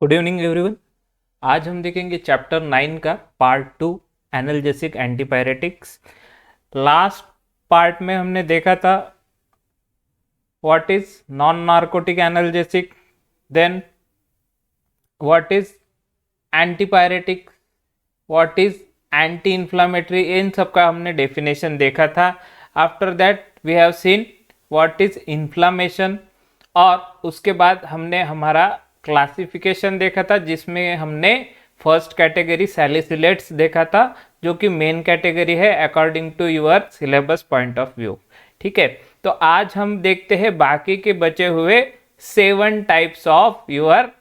Good evening everyone. आज हम देखेंगे चैप्टर 9 का part 2 analgesic antipyretics. Last part में हमने देखा था what is non narcotic analgesic, then what is antipyretic, what is anti inflammatory, इन सब का हमने डेफिनेशन देखा था। After that we have seen what is inflammation, और उसके बाद हमने हमारा क्लासिफिकेशन देखा था जिसमें हमने फर्स्ट कैटेगरी सैलिसिलेट्स देखा था जो कि मेन कैटेगरी है according to your syllabus point of view. ठीक है, तो आज हम देखते हैं बाकी के बचे हुए 7 types of your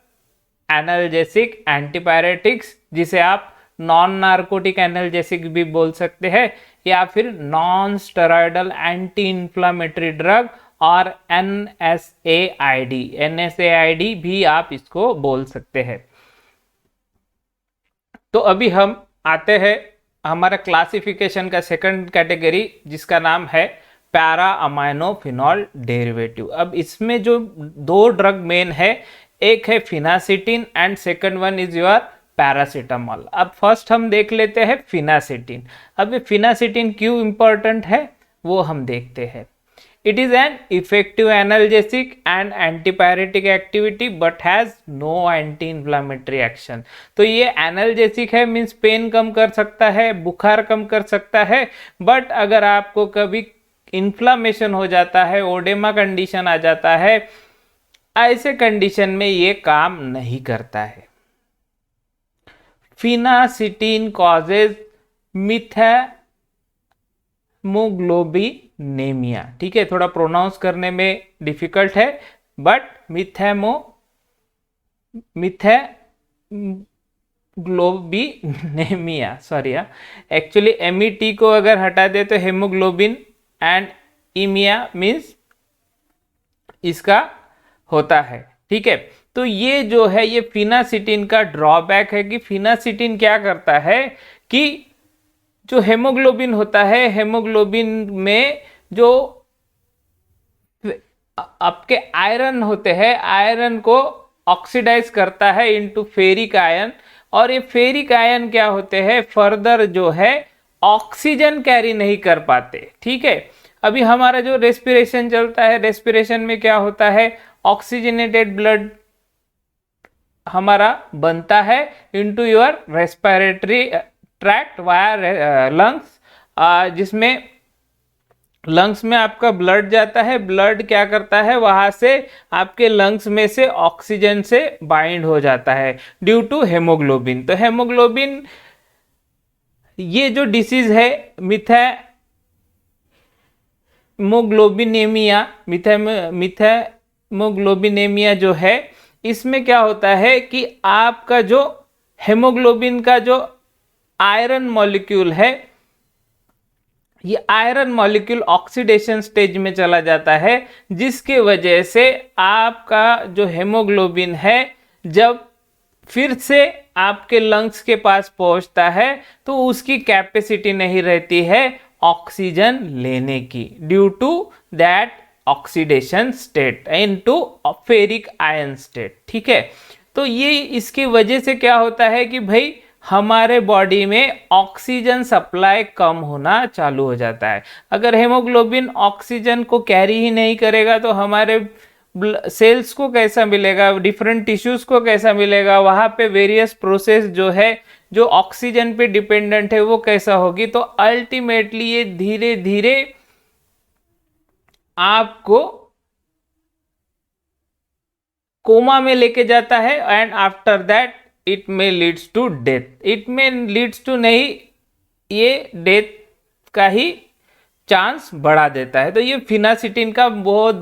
analgesic antipyretics, जिसे आप नॉन नार्कोटिक एनाल्जेसिक भी बोल सकते हैं या फिर non steroidal anti inflammatory drug और NSAID भी आप इसको बोल सकते हैं। तो अभी हम आते हैं हमारा क्लासिफिकेशन का सेकंड कैटेगरी जिसका नाम है पैरा अमाइनो फिनॉल डेरिवेटिव। अब इसमें जो दो ड्रग मेन है, एक है phenacetin and second one is your paracetamol. अब फर्स्ट हम देख लेते हैं फिनासिटिन। अब ये फिनासिटिन क्यों इंपॉर्टेंट है वो हम देखते हैं। It is an effective analgesic and antipyretic activity but has no anti-inflammatory action। तो ये एनाल्जेसिक है, मीन्स पेन कम कर सकता है, बुखार कम कर सकता है, बट अगर आपको कभी इन्फ्लामेशन हो जाता है, ओडेमा कंडीशन आ जाता है, ऐसे कंडीशन में ये काम नहीं करता है। फिनासिटिन कॉजेज मिथैमोग्लोबिनेमिया। ठीक है, थोड़ा प्रोनाउंस करने में डिफिकल्ट है, बट मिथैमोग्लोबिनेमिया, सॉरी यार, एक्चुअली MET को अगर हटा दे तो हेमोग्लोबिन एंड इमिया मीन्स इसका होता है। ठीक है, तो ये जो है ये फिनासिटिन का ड्रॉबैक है कि फिनासिटिन क्या करता है कि जो हेमोग्लोबिन होता है, हेमोग्लोबिन में जो आपके आयरन होते हैं, आयरन को ऑक्सीडाइज करता है इनटू फेरिक आयन, और ये फेरिक आयन क्या होते हैं, फर्दर जो है ऑक्सीजन कैरी नहीं कर पाते। ठीक है, अभी हमारा जो रेस्पिरेशन चलता है, रेस्पिरेशन में क्या होता है, ऑक्सीजनेटेड ब्लड हमारा बनता है into your respiratory tract via lungs, जिसमें लंग्स में आपका ब्लड जाता है, ब्लड क्या करता है वहां से आपके लंग्स में से ऑक्सीजन से बाइंड हो जाता है ड्यू टू हेमोग्लोबिन। तो हेमोग्लोबिन, ये जो डिसीज है मिथैमोग्लोबिनेमिया जो है, इसमें क्या होता है कि आपका जो हेमोग्लोबिन का जो आयरन मॉलिक्यूल है, ये आयरन मॉलिक्यूल ऑक्सीडेशन स्टेज में चला जाता है, जिसके वजह से आपका जो हेमोग्लोबिन है जब फिर से आपके लंग्स के पास पहुंचता है तो उसकी कैपेसिटी नहीं रहती है ऑक्सीजन लेने की, due to that oxidation state into ferric ion state. ठीक है, तो ये इसकी वजह से क्या होता है कि भाई हमारे बॉडी में ऑक्सीजन सप्लाई कम होना चालू हो जाता है। अगर हेमोग्लोबिन ऑक्सीजन को कैरी ही नहीं करेगा तो हमारे सेल्स को कैसा मिलेगा, डिफरेंट टिश्यूज को कैसा मिलेगा, वहां पे वेरियस प्रोसेस जो है जो ऑक्सीजन पे डिपेंडेंट है वो कैसा होगी। तो अल्टीमेटली ये धीरे धीरे आपको कोमा में लेके जाता है and after that it may leads to death. It may leads to नहीं, ये डेथ का ही चांस बढ़ा देता है। तो ये फिनासिटिन का बहुत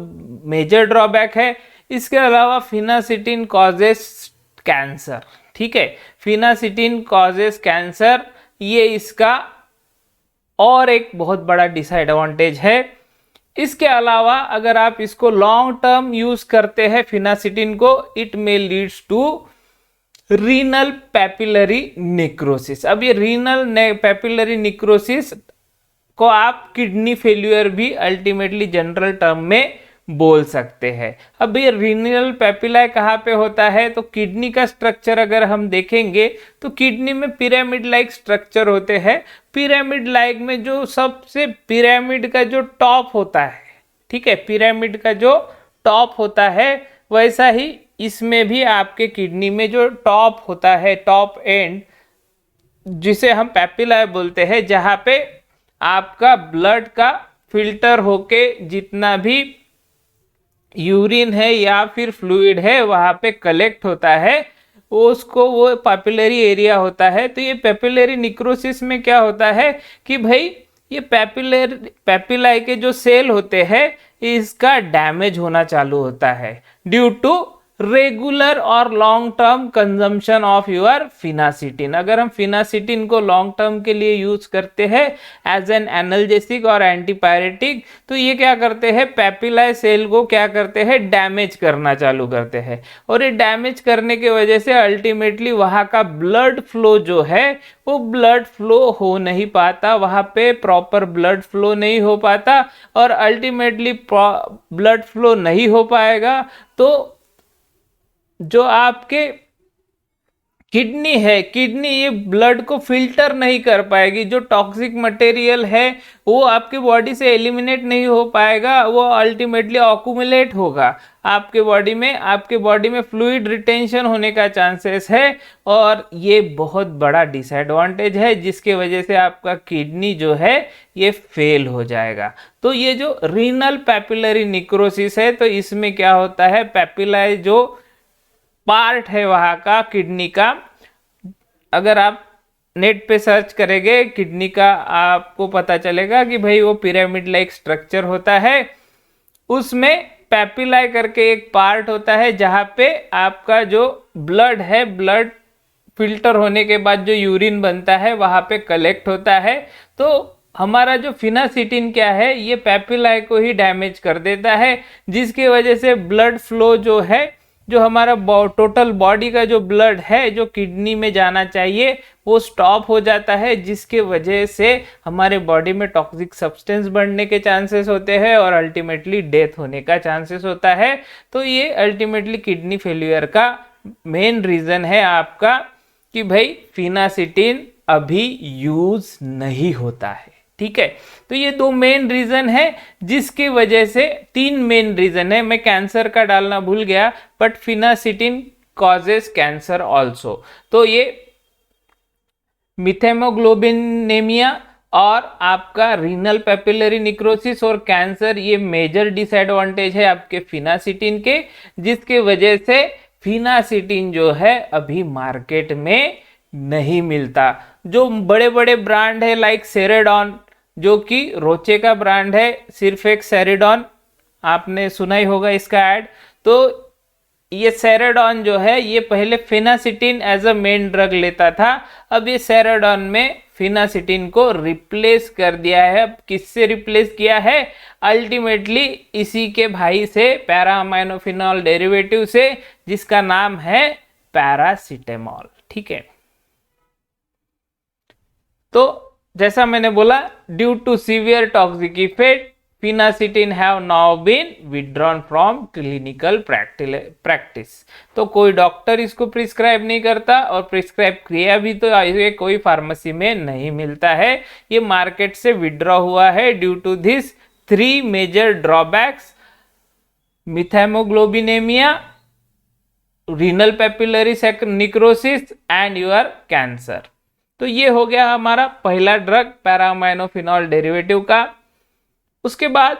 मेजर ड्रॉबैक है। इसके अलावा फिनासिटिन कॉजेस कैंसर। ठीक है, फिनासिटिन कॉजेस कैंसर, ये इसका और एक बहुत बड़ा डिसएडवांटेज है। इसके अलावा अगर आप इसको लॉन्ग टर्म यूज करते हैं फिनासिटिन को, it may leads to renal papillary necrosis. अब ये रीनल पैपिलरी नेक्रोसिस को आप किडनी फेल्यूर भी अल्टीमेटली जनरल टर्म में बोल सकते हैं। अब ये रीनल पेपिलाe कहाँ पे होता है, तो किडनी का स्ट्रक्चर अगर हम देखेंगे तो किडनी में पिरामिड लाइक स्ट्रक्चर होते हैं। पिरामिड लाइक में जो सबसे पिरामिड का जो टॉप होता है, ठीक है, पिरामिड का जो टॉप होता है वैसा ही इसमें भी आपके किडनी में जो टॉप होता है, टॉप एंड, जिसे हम पेपिलाe बोलते हैं, जहाँ पे आपका ब्लड का फिल्टर होके जितना भी यूरिन है या फिर फ्लूइड है वहाँ पे कलेक्ट होता है, उसको वो पेपिलरी एरिया होता है। तो ये पेपिलरी निक्रोसिस में क्या होता है कि भाई ये पेपिलाe के जो सेल होते हैं इसका डैमेज होना चालू होता है ड्यू टू रेगुलर और long term consumption of your phenacetin. अगर हम फिनासिटिन को लॉन्ग टर्म के लिए यूज करते हैं एज एन एनाल्जेसिक और एंटीपायरेटिक, तो ये क्या करते हैं, पेपिलाe सेल को क्या करते हैं, डैमेज करना चालू करते हैं। और ये डैमेज करने की वजह से अल्टीमेटली वहाँ का ब्लड फ्लो जो है वो ब्लड फ्लो हो नहीं पाता, वहाँ पे प्रॉपर ब्लड फ्लो नहीं हो पाता, और अल्टीमेटली ब्लड फ्लो नहीं हो पाएगा तो जो आपके किडनी है, किडनी ये ब्लड को फिल्टर नहीं कर पाएगी, जो टॉक्सिक मटेरियल है वो आपके बॉडी से एलिमिनेट नहीं हो पाएगा, वो अल्टीमेटली अक्यूमुलेट होगा आपके बॉडी में फ्लूइड रिटेंशन होने का चांसेस है, और ये बहुत बड़ा डिसएडवांटेज है जिसके वजह से आपका किडनी जो है ये फेल हो जाएगा। तो ये जो रीनल पेपिलरी निक्रोसिस है, तो इसमें क्या होता है, पेपिलाe जो पार्ट है वहाँ का किडनी का, अगर आप नेट पे सर्च करेंगे किडनी का आपको पता चलेगा कि भाई वो पिरामिड लाइक स्ट्रक्चर होता है, उसमें पेपिलाe करके एक पार्ट होता है जहाँ पे आपका जो ब्लड है, ब्लड फिल्टर होने के बाद जो यूरिन बनता है वहाँ पे कलेक्ट होता है। तो हमारा जो फिनासिटिन क्या है ये पेपिलाe को ही डैमेज कर देता है, जिसकी वजह से ब्लड फ्लो जो है, जो हमारा टोटल बॉडी का जो ब्लड है जो किडनी में जाना चाहिए वो स्टॉप हो जाता है, जिसके वजह से हमारे बॉडी में टॉक्सिक सब्सटेंस बढ़ने के चांसेस होते हैं और अल्टीमेटली डेथ होने का चांसेस होता है। तो ये अल्टीमेटली किडनी फेल्यूर का मेन रीज़न है आपका कि भाई फिनासिटिन अभी यूज नहीं होता है, ठीक है। तो ये दो मेन रीजन है जिसकी वजह से, तीन मेन रीजन है, मैं कैंसर का डालना भूल गया, बट फिनासिटिन कॉजेस कैंसर ऑल्सो। तो ये मिथेमोग्लोबिनेमिया और आपका रीनल पेपिलरी निक्रोसिस और कैंसर, ये मेजर डिसएडवांटेज है आपके फिनासिटिन के, जिसके वजह से फिनासिटिन जो है अभी मार्केट में नहीं मिलता। जो बड़े बड़े ब्रांड है लाइक सेरेडॉन, जो कि रोचे का ब्रांड है, सिर्फ एक सेरेडॉन, आपने सुना ही होगा इसका ऐड। तो ये सेरेडॉन जो है ये पहले फिनासिटिन एज अ मेन ड्रग लेता था, अब ये सेरेडॉन में फिनासिटिन को रिप्लेस कर दिया है। अब किससे रिप्लेस किया है, अल्टीमेटली इसी के भाई से, पैराअमाइनोफिनॉल डेरिवेटिव से, जिसका नाम है पैरासिटामोल, ठीक है। तो जैसा मैंने बोला, due to severe toxic effect phenacetin have now been withdrawn from clinical practice. तो कोई डॉक्टर इसको प्रिस्क्राइब नहीं करता, और प्रिस्क्राइब किया भी तो ये कोई फार्मेसी में नहीं मिलता है, ये मार्केट से विड्रॉ हुआ है due to this three major drawbacks, methemoglobinemia, renal papillary necrosis and your cancer. तो ये हो गया हमारा पहला ड्रग पैराअमाइनोफिनॉल डेरिवेटिव का। उसके बाद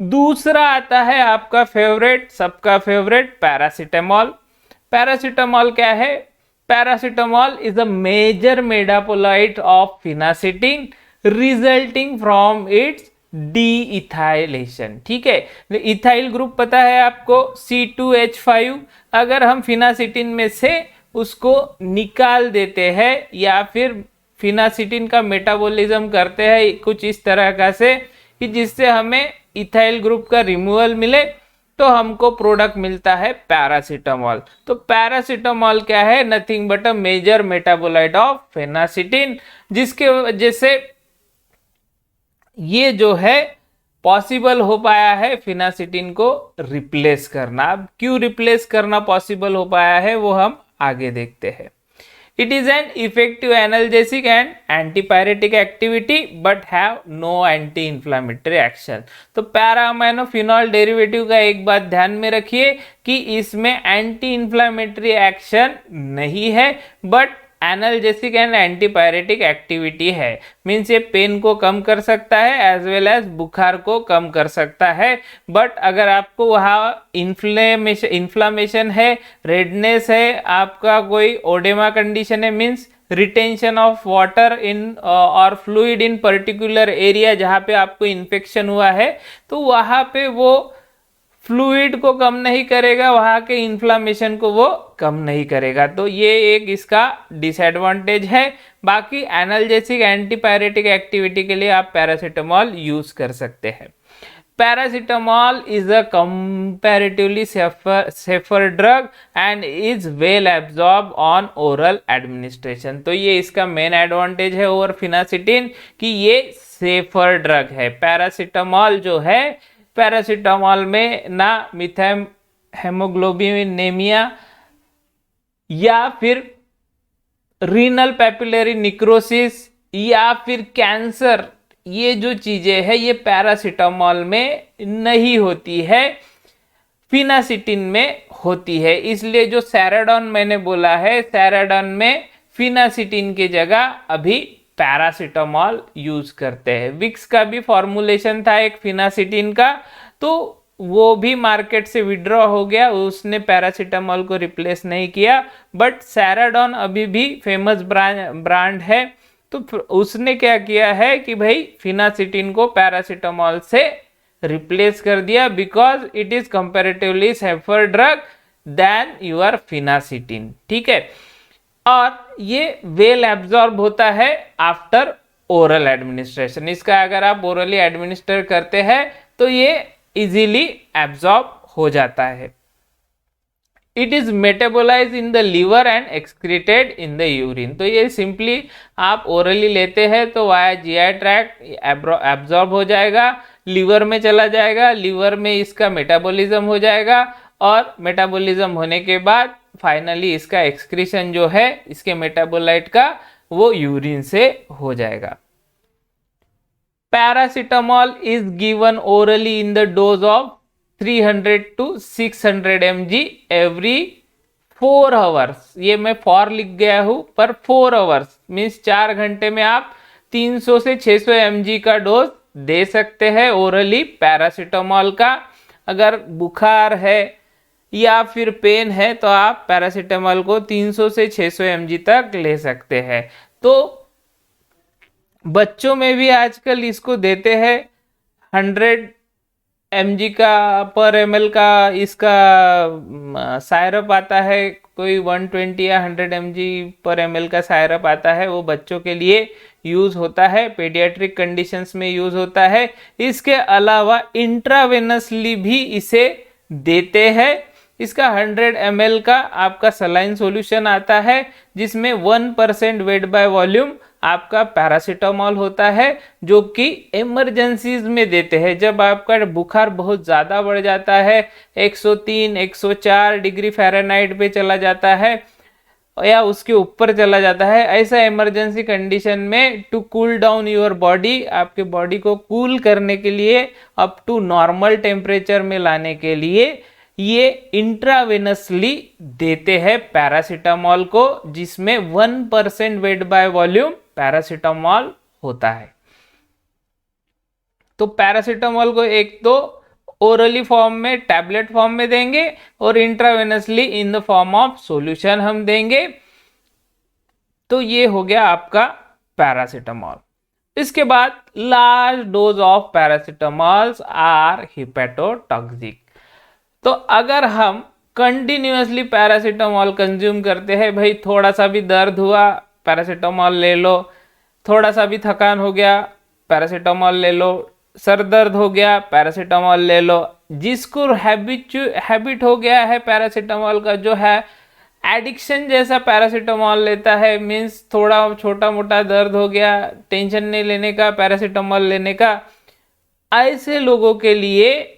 दूसरा आता है आपका फेवरेट, सबका फेवरेट, पैरासिटामोल। पैरासिटामोल क्या है, paracetamol is a major metabolite of phenacetin resulting from its deethylation, ठीक है। इथाइल ग्रुप पता है आपको, C2H5, अगर हम फिनासिटिन में से उसको निकाल देते हैं या फिर फिनासिटिन का मेटाबॉलिज्म करते हैं कुछ इस तरह का से कि जिससे हमें इथाइल ग्रुप का रिमूवल मिले, तो हमको प्रोडक्ट मिलता है पैरासिटामोल। तो पैरासिटामोल क्या है, nothing but a major metabolite of phenacetin, जिसके वजह से ये जो है पॉसिबल हो पाया है फिनासिटिन को रिप्लेस करना। अब क्यों रिप्लेस करना पॉसिबल हो पाया है वो हम आगे देखते हैं। It is an effective analgesic and antipyretic activity but have no anti-inflammatory action। तो पैराअमाइनोफिनॉल डेरिवेटिव का एक बात ध्यान में रखिए कि इसमें एंटी इन्फ्लामेटरी एक्शन नहीं है but analgesic and antipyretic activity है। मीन्स ये पेन को कम कर सकता है एज वेल एज बुखार को कम कर सकता है। बट अगर आपको वहाँ इन्फ्लामेशन है, रेडनेस है, आपका कोई ओडेमा कंडीशन है, means retention of water in और फ्लूइड इन पर्टिकुलर एरिया जहाँ पे आपको इन्फेक्शन हुआ है, तो वहाँ पे वो फ्लूइड को कम नहीं करेगा, वहाँ के इन्फ्लामेशन को वो कम नहीं करेगा। तो ये एक इसका डिसएडवांटेज है। बाकी एनाल्जेसिक एंटीपायरेटिक एक्टिविटी के लिए आप पैरासीटामोल यूज कर सकते हैं। Paracetamol is a comparatively safer drug and is well absorb on oral administration. तो ये इसका मेन एडवांटेज है ओवर फिनासिटिन कि ये सेफर ड्रग है। पैरासीटामोल जो है, पैरासीटामोल में ना मिथाइल हेमोग्लोबिनेमिया या फिर रीनल पैपिलरी निक्रोसिस या फिर कैंसर, ये जो चीजें हैं ये पैरासीटामोल में नहीं होती है, फिनासिटिन में होती है। इसलिए जो सैराडोन मैंने बोला है, सैराडोन में फिनासिटिन की जगह अभी पैरासीटामोल यूज करते हैं। विक्स का भी फॉर्मुलेशन था एक फिनासिटिन का, तो वो भी मार्केट से विड्रॉ हो गया, उसने पैरासीटामोल को रिप्लेस नहीं किया। बट सैराडोन अभी भी फेमस ब्रांड है, तो उसने क्या किया है कि भाई फिनासिटिन को पैरासीटामोल से रिप्लेस कर दिया because it is comparatively safer drug than your phenacetin. ठीक है, और ये वेल एब्जॉर्ब होता है आफ्टर ओरल एडमिनिस्ट्रेशन। इसका अगर आप ओरली एडमिनिस्टर करते हैं तो ये इजीली एब्जॉर्ब हो जाता है। It is metabolize in the liver and excreted in the urine. तो ये सिंपली आप ओरली लेते हैं तो वाया जीआई ट्रैक्ट एब्जॉर्ब हो जाएगा, लीवर में चला जाएगा, लीवर में इसका मेटाबॉलिज्म हो जाएगा और मेटाबॉलिज्म होने के बाद फाइनली इसका एक्सक्रीशन जो है इसके मेटाबोलाइट का वो यूरिन से हो जाएगा। Paracetamol is given orally in the dose of 300 to 600 mg every 4 hours. ये मैं फॉर लिख गया हूं पर 4 आवर्स मीन्स 4 घंटे में आप 300 से 600 mg का डोज दे सकते हैं ओरली पैरासीटामोल का। अगर बुखार है या फिर पेन है तो आप पैरासीटामोल को 300 से 600 mg तक ले सकते हैं। तो बच्चों में भी आजकल इसको देते हैं 100 mg का पर ml का इसका सायरप आता है, कोई 120 या 100 mg पर ml का सायरप आता है, वो बच्चों के लिए यूज होता है, पेडियाट्रिक कंडीशंस में यूज होता है। इसके अलावा इंट्रावेनसली भी इसे देते हैं। इसका 100 ml का आपका सलाइन सॉल्यूशन आता है जिसमें 1% वेट बाय वॉल्यूम आपका पैरासीटामोल होता है, जो कि इमरजेंसीज में देते हैं। जब आपका बुखार बहुत ज़्यादा बढ़ जाता है, 103 104 डिग्री फ़ारेनहाइट पे चला जाता है या उसके ऊपर चला जाता है, ऐसा इमरजेंसी कंडीशन में to cool down your body, आपके बॉडी को कूल करने के लिए, अप टू नॉर्मल टेम्परेचर में लाने के लिए ये इंट्रावेनसली देते हैं पैरासीटामोल को, जिसमें 1% वेट बाय वॉल्यूम पैरासीटामोल होता है। तो पैरासीटामोल को एक तो ओरली फॉर्म में टैबलेट फॉर्म में देंगे और intravenously in the form of solution हम देंगे। तो ये हो गया आपका पैरासीटामोल। इसके बाद large dose of paracetamols are hepatotoxic. तो अगर हम कंटिन्यूअसली पैरासीटामोल कंज्यूम करते हैं, भाई थोड़ा सा भी दर्द हुआ पैरासीटामोल ले लो, थोड़ा सा भी थकान हो गया पैरासीटामोल ले लो, सर दर्द हो गया पैरासीटामोल ले लो, जिसको हैबिट हो गया है पैरासीटामोल का, जो है एडिक्शन जैसा पैरासीटामोल लेता है, मीन्स थोड़ा छोटा मोटा दर्द हो गया, टेंशन नहीं लेने का, पैरासीटामोल लेने का, ऐसे लोगों के लिए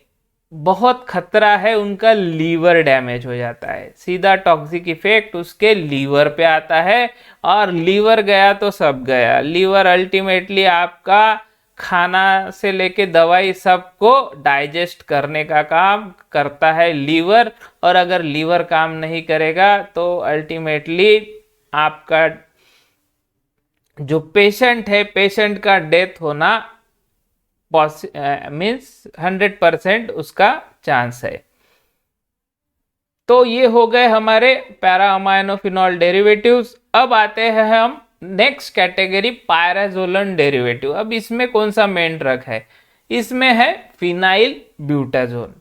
बहुत खतरा है, उनका लीवर डैमेज हो जाता है, सीधा टॉक्सिक इफेक्ट उसके लीवर पे आता है, और लीवर गया तो सब गया। लीवर अल्टीमेटली आपका खाना से लेके दवाई सबको डाइजेस्ट करने का काम करता है लीवर, और अगर लीवर काम नहीं करेगा तो अल्टीमेटली आपका जो पेशेंट है, पेशेंट का डेथ होना मीन्स 100% उसका चांस है। तो ये हो गए हमारे पैरा अमाइनोफिनॉल डेरिवेटिव्स। अब आते हैं हम नेक्स्ट कैटेगरी पायराजोलन डेरिवेटिव। अब इसमें कौन सा मेन ड्रग है? इसमें है phenylbutazone.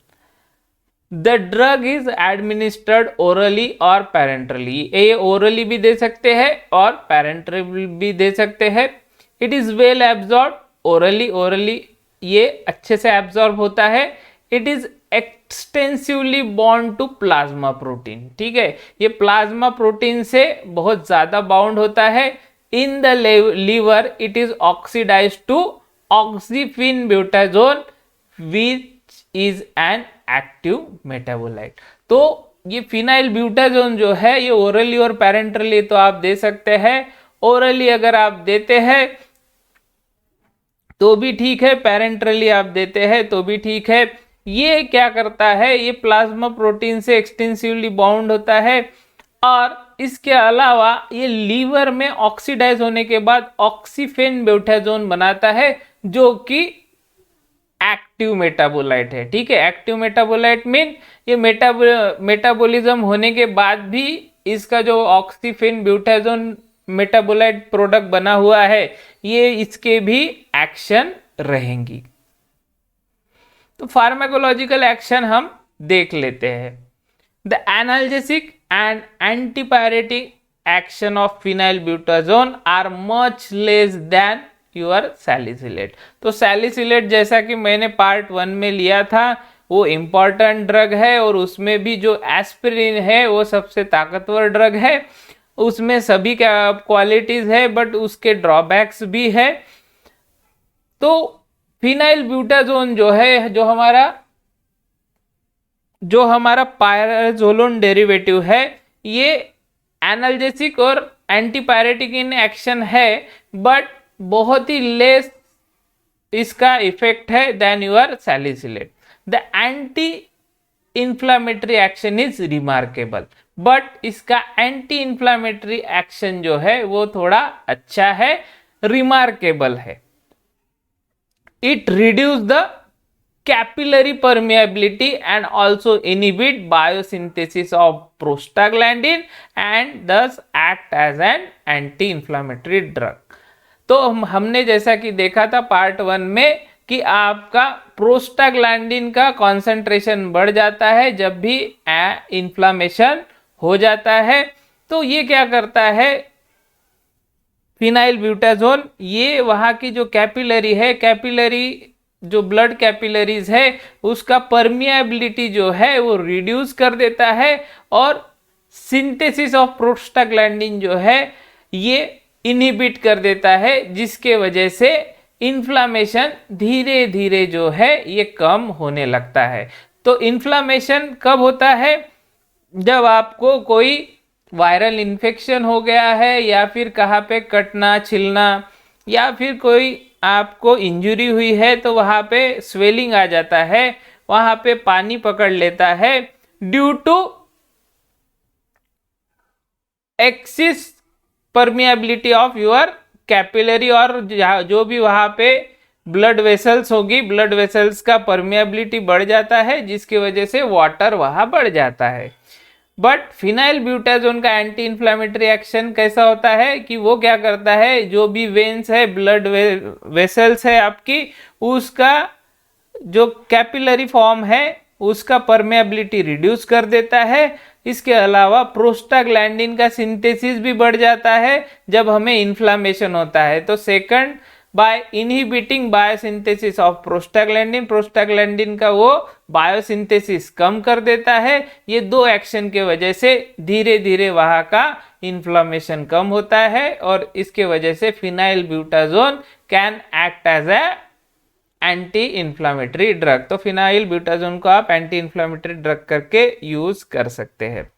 The drug is administered orally और पैरेंट्रली। ये ओरली भी दे सकते हैं और पैरेंट्रली भी दे सकते हैं। It is well absorb orally ये अच्छे से एब्जॉर्ब होता है। It is extensively bond to plasma protein. ठीक है, ये प्लाज्मा प्रोटीन से बहुत ज्यादा बाउंड होता है। In the liver it is oxidise to oxyphenbutazone which is an active metabolite. तो ये फिनाइल ब्यूटाजोन जो है ये ओरली और पैरेंट्रली तो आप दे सकते हैं। ओरली अगर आप देते हैं तो भी ठीक है, पैरेंट्रली आप देते हैं तो भी ठीक है। ये क्या करता है? ये प्लाज्मा प्रोटीन से एक्सटेंसिवली बाउंड होता है, और इसके अलावा ये लीवर में ऑक्सीडाइज होने के बाद ऑक्सीफेन ब्यूटाजोन बनाता है जो कि एक्टिव मेटाबोलाइट है। ठीक है, एक्टिव मेटाबोलाइट मीन ये मेटाबॉलिज्म होने के बाद भी इसका जो ऑक्सीफेन ब्यूटाजोन मेटाबोलाइट प्रोडक्ट बना हुआ है ये इसके भी एक्शन रहेंगी। तो फार्माकोलॉजिकल एक्शन हम देख लेते हैं। The analgesic and antipyretic action of phenylbutazone are much less than your salicylate. तो सैलिसिलेट जैसा कि मैंने पार्ट 1 में लिया था वो इम्पॉर्टेंट ड्रग है, और उसमें भी जो एस्पिरिन है वो सबसे ताकतवर ड्रग है। उसमें सभी क्वालिटीज है बट उसके ड्रॉबैक्स भी है। तो फिनाइल ब्यूटाजोन जो है, जो हमारा पायराजोलोन डेरिवेटिव है, ये एनाल्जेसिक और एंटीपायरेटिक इन एक्शन है बट बहुत ही लेस इसका इफेक्ट है than your salicylate. The anti inflammatory action is remarkable, but इसका एंटी इन्फ्लामेटरी एक्शन जो है वो थोड़ा अच्छा है, रिमार्केबल है। It reduce the capillary permeability and also inhibit biosynthesis of prostaglandin and thus act as an anti inflammatory drug. तो हमने जैसा कि देखा था पार्ट 1 में कि आपका प्रोस्टाग्लैंडिन का कॉन्सेंट्रेशन बढ़ जाता है जब भी इन्फ्लामेशन हो जाता है। तो ये क्या करता है फिनाइल ब्यूटाजोन, ये वहाँ की जो कैपिलरी है, कैपिलरी जो ब्लड कैपिलरीज है उसका परमिएबिलिटी जो है वो रिड्यूस कर देता है, और सिंथेसिस ऑफ प्रोस्टाग्लैंडिन जो है ये इनहिबिट कर देता है, जिसके वजह से इन्फ्लामेशन धीरे धीरे जो है ये कम होने लगता है। तो इन्फ्लामेशन कब होता है? जब आपको कोई वायरल इन्फेक्शन हो गया है, या फिर कहाँ पे कटना छिलना, या फिर कोई आपको इंजरी हुई है तो वहाँ पे स्वेलिंग आ जाता है, वहाँ पे पानी पकड़ लेता है due to excess permeability of your capillary, और जो भी वहाँ पे ब्लड वेसल्स होगी, ब्लड वेसल्स का परमिएबिलिटी बढ़ जाता है, जिसकी वजह से वाटर वहाँ बढ़ जाता है। बट फिनाइल ब्यूटाजोन का एंटी इन्फ्लामेटरी एक्शन कैसा होता है कि वो क्या करता है, जो भी वेन्स है, ब्लड वेसल्स है आपकी, उसका जो कैपिलरी फॉर्म है उसका परमेबिलिटी रिड्यूस कर देता है। इसके अलावा प्रोस्टाग्लैंडिन का सिंथेसिस भी बढ़ जाता है जब हमें इन्फ्लामेशन होता है। तो second, by inhibiting biosynthesis of prostaglandin, prostaglandin का वो बायोसिंथेसिस कम कर देता है। ये दो एक्शन के वजह से धीरे धीरे वहाँ का इन्फ्लामेशन कम होता है, और इसके वजह से phenylbutazone can act as a anti inflammatory drug. तो फिनाइल ब्यूटाजोन को आप एंटी इन्फ्लामेटरी ड्रग करके यूज कर सकते हैं।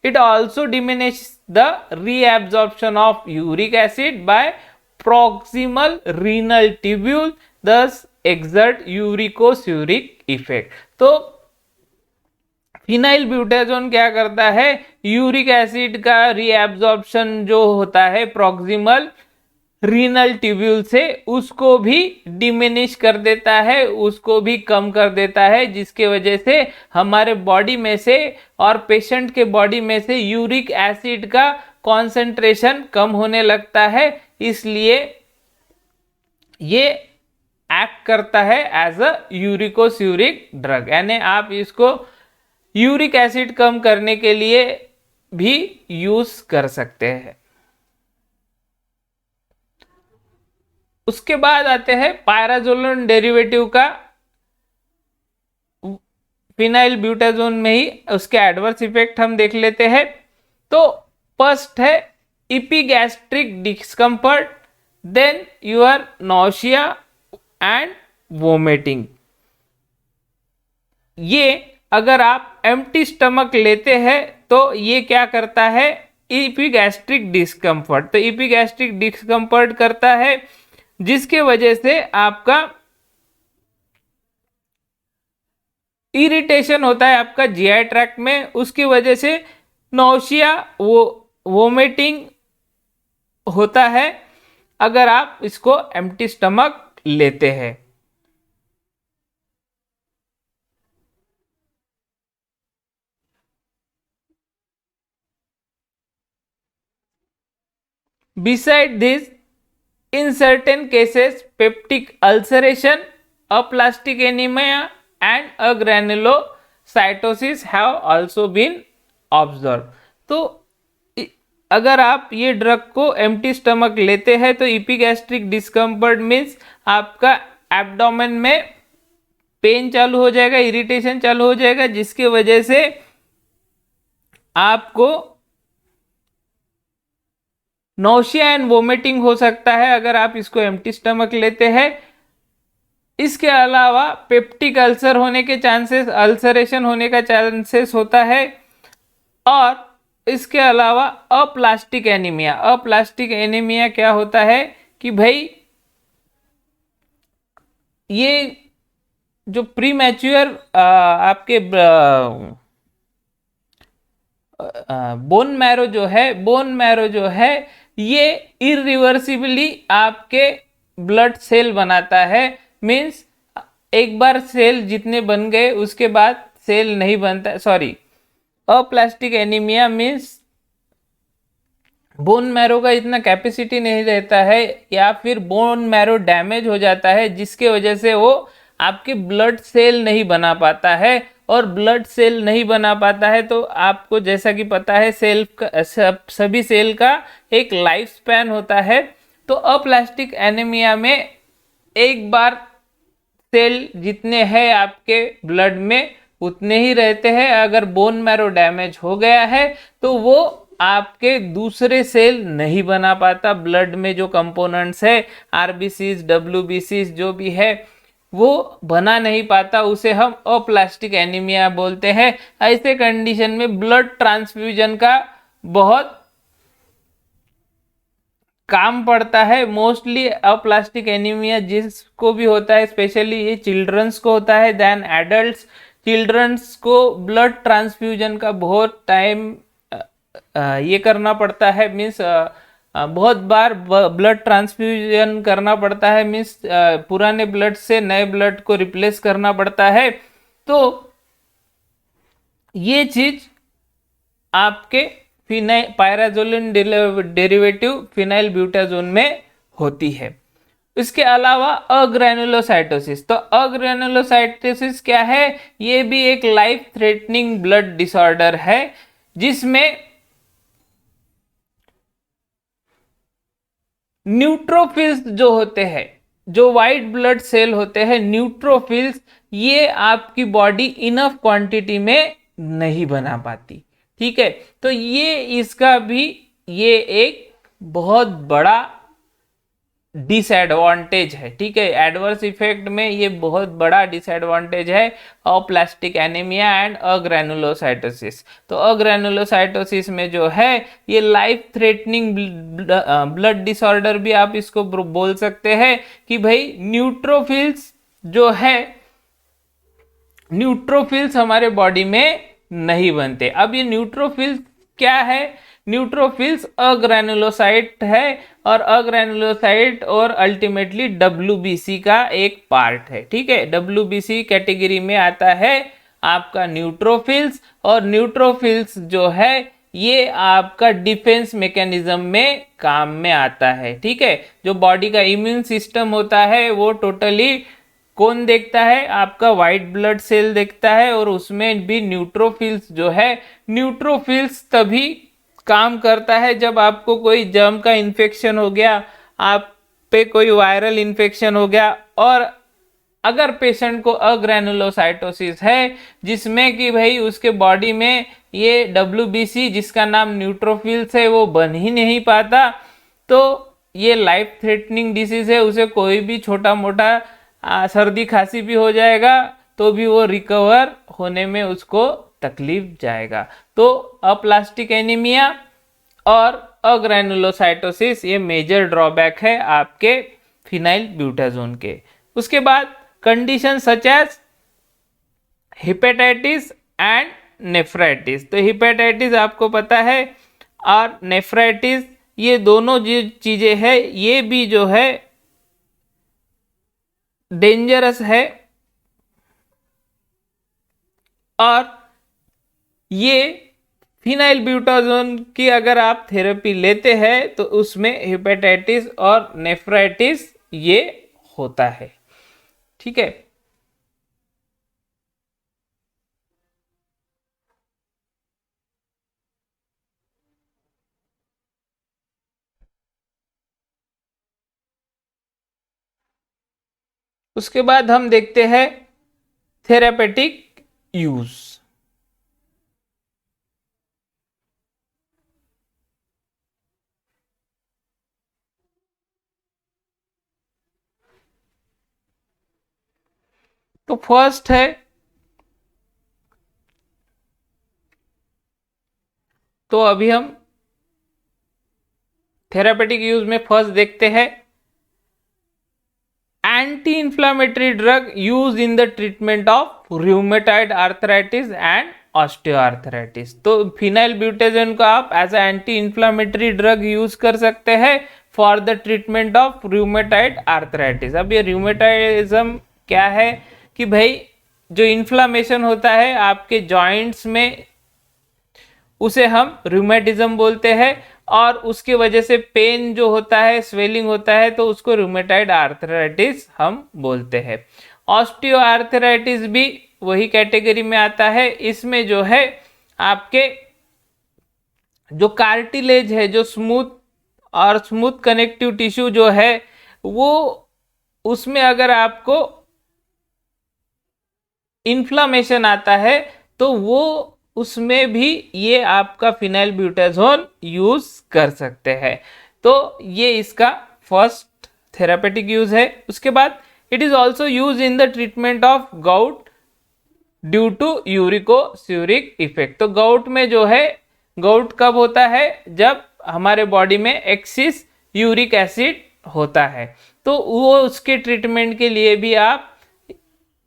It also diminish the reabsorption of uric acid by proximal renal tubule, thus exert uricosuric effect. तो phenyl butazone क्या करता है, यूरिक एसिड का रीएब्जॉर्प्शन जो होता है प्रॉक्सिमल रीनल ट्यूब्यूल से, उसको भी डिमिनिश कर देता है, उसको भी कम कर देता है, जिसके वजह से हमारे बॉडी में से और पेशेंट के बॉडी में से यूरिक एसिड का कॉन्सेंट्रेशन कम होने लगता है। इसलिए ये एक्ट करता है एज अ यूरिकोस्यूरिक ड्रग, यानी आप इसको यूरिक एसिड कम करने के लिए भी यूज कर सकते हैं। उसके बाद आते हैं पायराजोलोन डेरिवेटिव का फिनाइल ब्यूटाजोन में ही उसके एडवर्स इफेक्ट हम देख लेते हैं। तो फर्स्ट है epigastric discomfort, then your nausea and vomiting. ये अगर आप एम्प्टी स्टमक लेते हैं तो ये क्या करता है, इपिगैस्ट्रिक डिस्कम्फर्ट। तो इपिगैस्ट्रिक डिस्कम्फर्ट करता है, जिसके वजह से आपका इरिटेशन होता है आपका जीआई ट्रैक्ट में, उसकी वजह से नौशिया वोमिटिंग होता है अगर आप इसको एम्प्टी स्टमक लेते हैं। Beside this, in certain cases, peptic ulceration, aplastic anemia and agranulocytosis have also been observed. तो अगर आप ये ड्रग को एम्प्टी स्टमक लेते हैं तो इपिगैस्ट्रिक डिस्कम्फर्ट मीन्स आपका एब्डोमेन में पेन चालू हो जाएगा, इरिटेशन चालू हो जाएगा, जिसकी वजह से आपको नौशिया एंड वोमिटिंग हो सकता है अगर आप इसको एम्प्टी स्टमक लेते हैं। इसके अलावा पेप्टिक अल्सर होने के चांसेस, अल्सरेशन होने का चांसेस होता है। और इसके अलावा अप्लास्टिक एनीमिया, अप्लास्टिक एनीमिया क्या होता है कि भाई ये जो प्रीमैच्योर आपके बोन मैरो जो है ये इरिवर्सिबली आपके ब्लड सेल बनाता है। मीन्स एक बार सेल जितने बन गए उसके बाद सेल नहीं बनता, sorry, aplastic anaemia means bone marrow का इतना कैपेसिटी नहीं रहता है या फिर बोन मैरो डैमेज हो जाता है, जिसके वजह से वो आपके ब्लड सेल नहीं बना पाता है। और ब्लड सेल नहीं बना पाता है तो आपको जैसा कि पता है सेल का, सभी सेल का एक लाइफ स्पैन होता है। तो अप्लास्टिक एनीमिया में एक बार सेल जितने हैं आपके ब्लड में उतने ही रहते हैं। अगर बोन मैरो डैमेज हो गया है तो वो आपके दूसरे सेल नहीं बना पाता। ब्लड में जो कंपोनेंट्स है, आरबीसीज, डब्ल्यूबीसीज जो भी है, वो बना नहीं पाता, उसे हम अप्लास्टिक एनीमिया बोलते हैं। ऐसे कंडीशन में ब्लड ट्रांसफ्यूजन का बहुत काम पड़ता है। मोस्टली अप्लास्टिक एनीमिया जिसको भी होता है, स्पेशली ये चिल्ड्रंस को होता है देन एडल्ट्स। चिल्ड्रंस को ब्लड ट्रांसफ्यूजन का बहुत टाइम ये करना पड़ता है, मीन्स बहुत बार ब्लड ट्रांसफ्यूजन करना पड़ता है, मीन्स पुराने ब्लड से नए ब्लड को रिप्लेस करना पड़ता है। तो ये चीज आपके पायराजोलिन डेरिवेटिव फिनाइल ब्यूटाजोन में होती है। इसके अलावा अग्रैनुलोसाइटोसिस, तो अग्रैनुलोसाइटोसिस क्या है, ये भी एक लाइफ थ्रेटनिंग ब्लड डिसऑर्डर है, जिसमें न्यूट्रोफिल्स जो होते हैं, जो वाइट ब्लड सेल होते हैं न्यूट्रोफिल्स, ये आपकी बॉडी इनफ क्वांटिटी में नहीं बना पाती। ठीक है, तो ये इसका भी ये एक बहुत बड़ा डिसएडवांटेज है, ठीक है। एडवर्स इफेक्ट में ये बहुत बड़ा डिसएडवांटेज है अप्लास्टिक एनीमिया एंड अग्रैनुलोसाइटोसिस। तो अग्रैनुलोसाइटोसिस में जो है ये लाइफ थ्रेटनिंग ब्लड डिसऑर्डर भी आप इसको बोल सकते हैं कि भाई न्यूट्रोफिल्स जो है, न्यूट्रोफिल्स हमारे बॉडी में नहीं बनते। अब ये न्यूट्रोफिल्स क्या है? न्यूट्रोफिल्स अग्रैनुलोसाइट है, और अग्रैनुलोसाइट और अल्टीमेटली डब्ल्यूबीसी का एक पार्ट है, ठीक है। डब्ल्यूबीसी कैटेगरी में आता है आपका न्यूट्रोफिल्स, और न्यूट्रोफिल्स जो है ये आपका डिफेंस मैकेनिज्म में काम में आता है, ठीक है। जो बॉडी का इम्यून सिस्टम होता है वो टोटली कौन देखता है? आपका व्हाइट ब्लड सेल देखता है, और उसमें भी न्यूट्रोफिल्स जो है, न्यूट्रोफिल्स तभी काम करता है जब आपको कोई जर्म का इन्फेक्शन हो गया, आप पे कोई वायरल इन्फेक्शन हो गया, और अगर पेशेंट को अग्रैनुलोसाइटोसिस है जिसमें कि भाई उसके बॉडी में ये डब्ल्यूबीसी जिसका नाम न्यूट्रोफिल्स है वो बन ही नहीं पाता, तो ये लाइफ थ्रेटनिंग डिसीज है। उसे कोई भी छोटा मोटा सर्दी खांसी भी हो जाएगा तो भी वो रिकवर होने में उसको तकलीफ जाएगा। तो अप्लास्टिक एनीमिया और अग्रैनुलोसाइटोसिस ये मेजर ड्रॉबैक है आपके फिनाइल ब्यूटाजोन के। उसके बाद condition such as hepatitis and nephritis. तो हेपेटाइटिस आपको पता है, और नेफ्राइटिस, ये दोनों जो चीजें हैं ये भी जो है डेंजरस है, और ये फिनाइल ब्यूटाजोन की अगर आप थेरेपी लेते हैं तो उसमें हेपेटाइटिस और नेफ्राइटिस ये होता है, ठीक है। उसके बाद हम देखते हैं थेरापेटिक यूज। तो फर्स्ट है, तो अभी हम थेरापेटिक यूज में फर्स्ट देखते हैं anti inflammatory drug use in the treatment of rheumatoid arthritis and osteoarthritis. तो फिनाइल ब्यूटाजोन को आप as a anti inflammatory drug use कर सकते हैं for the treatment of rheumatoid arthritis. अब ये रूमेटॉइडिज्म क्या है कि भाई जो इन्फ्लामेशन होता है आपके जॉइंट्स में उसे हम रूमेटिज्म बोलते हैं, और उसकी वजह से पेन जो होता है, स्वेलिंग होता है, तो उसको रूमेटॉइड आर्थराइटिस हम बोलते हैं। ऑस्टियोआर्थराइटिस भी वही कैटेगरी में आता है। इसमें जो है आपके जो कार्टिलेज है, जो स्मूथ कनेक्टिव टिश्यू जो है वो, उसमें अगर आपको इन्फ्लामेशन आता है तो वो उसमें भी ये आपका फिनाइल ब्यूटाजोन यूज कर सकते हैं। तो ये इसका फर्स्ट थेरापेटिक यूज है। उसके बाद it is also use in the treatment of gout due to uricosuric effect. तो गाउट में जो है, गाउट कब होता है? जब हमारे बॉडी में एक्सिस यूरिक एसिड होता है, तो वो उसके ट्रीटमेंट के लिए भी आप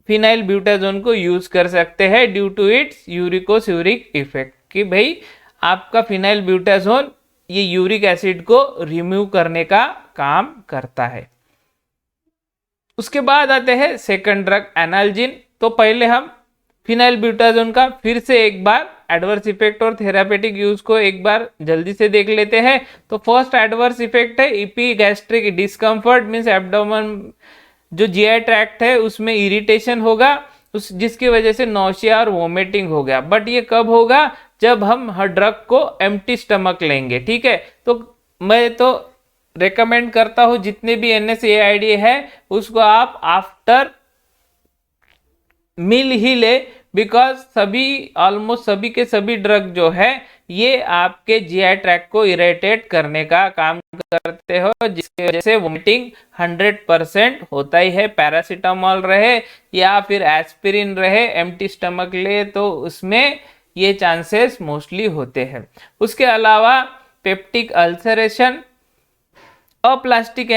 फिनाइल ब्यूटाजोन को यूज कर सकते हैं ड्यू टू इट्स यूरिको-स्यूरिक इफेक्ट, कि भाई आपका फिनाइल ब्यूटाजोन ये यूरिक एसिड को रिमूव करने का काम करता है। उसके बाद आते हैं सेकंड ड्रग एनाल्जिन। तो पहले हम फिनाइल ब्यूटाजोन का फिर से एक बार एडवर्स इफेक्ट और थेरापेटिक यूज को एक बार जल्दी से देख लेते हैं। तो फर्स्ट एडवर्स इफेक्ट है इपीगैस्ट्रिक डिस्कम्फर्ट, मींस एब्डोमेन जो जीआई ट्रैक्ट है उसमें इरिटेशन होगा, उस जिसकी वजह से नौशिया और वोमिटिंग हो गया। बट ये कब होगा? जब हम हर ड्रग को एम्प्टी स्टमक लेंगे, ठीक है। तो मैं तो रेकमेंड करता हूं जितने भी NSAID है उसको आप आफ्टर मील ही ले, बिकॉज सभी ऑलमोस्ट सभी के सभी ड्रग जो है ये आपके जीआई ट्रैक्ट को इरिटेट करने का काम करते हो, जिसकी वजह से वोमिटिंग 100% होता ही है। पैरासीटामोल रहे या फिर एस्पिरिन रहे, एम्प्टी स्टमक ले तो उसमें ये चांसेस मोस्टली होते हैं। उसके अलावा पेप्टिक अल्सरेशन, अप्लास्टिक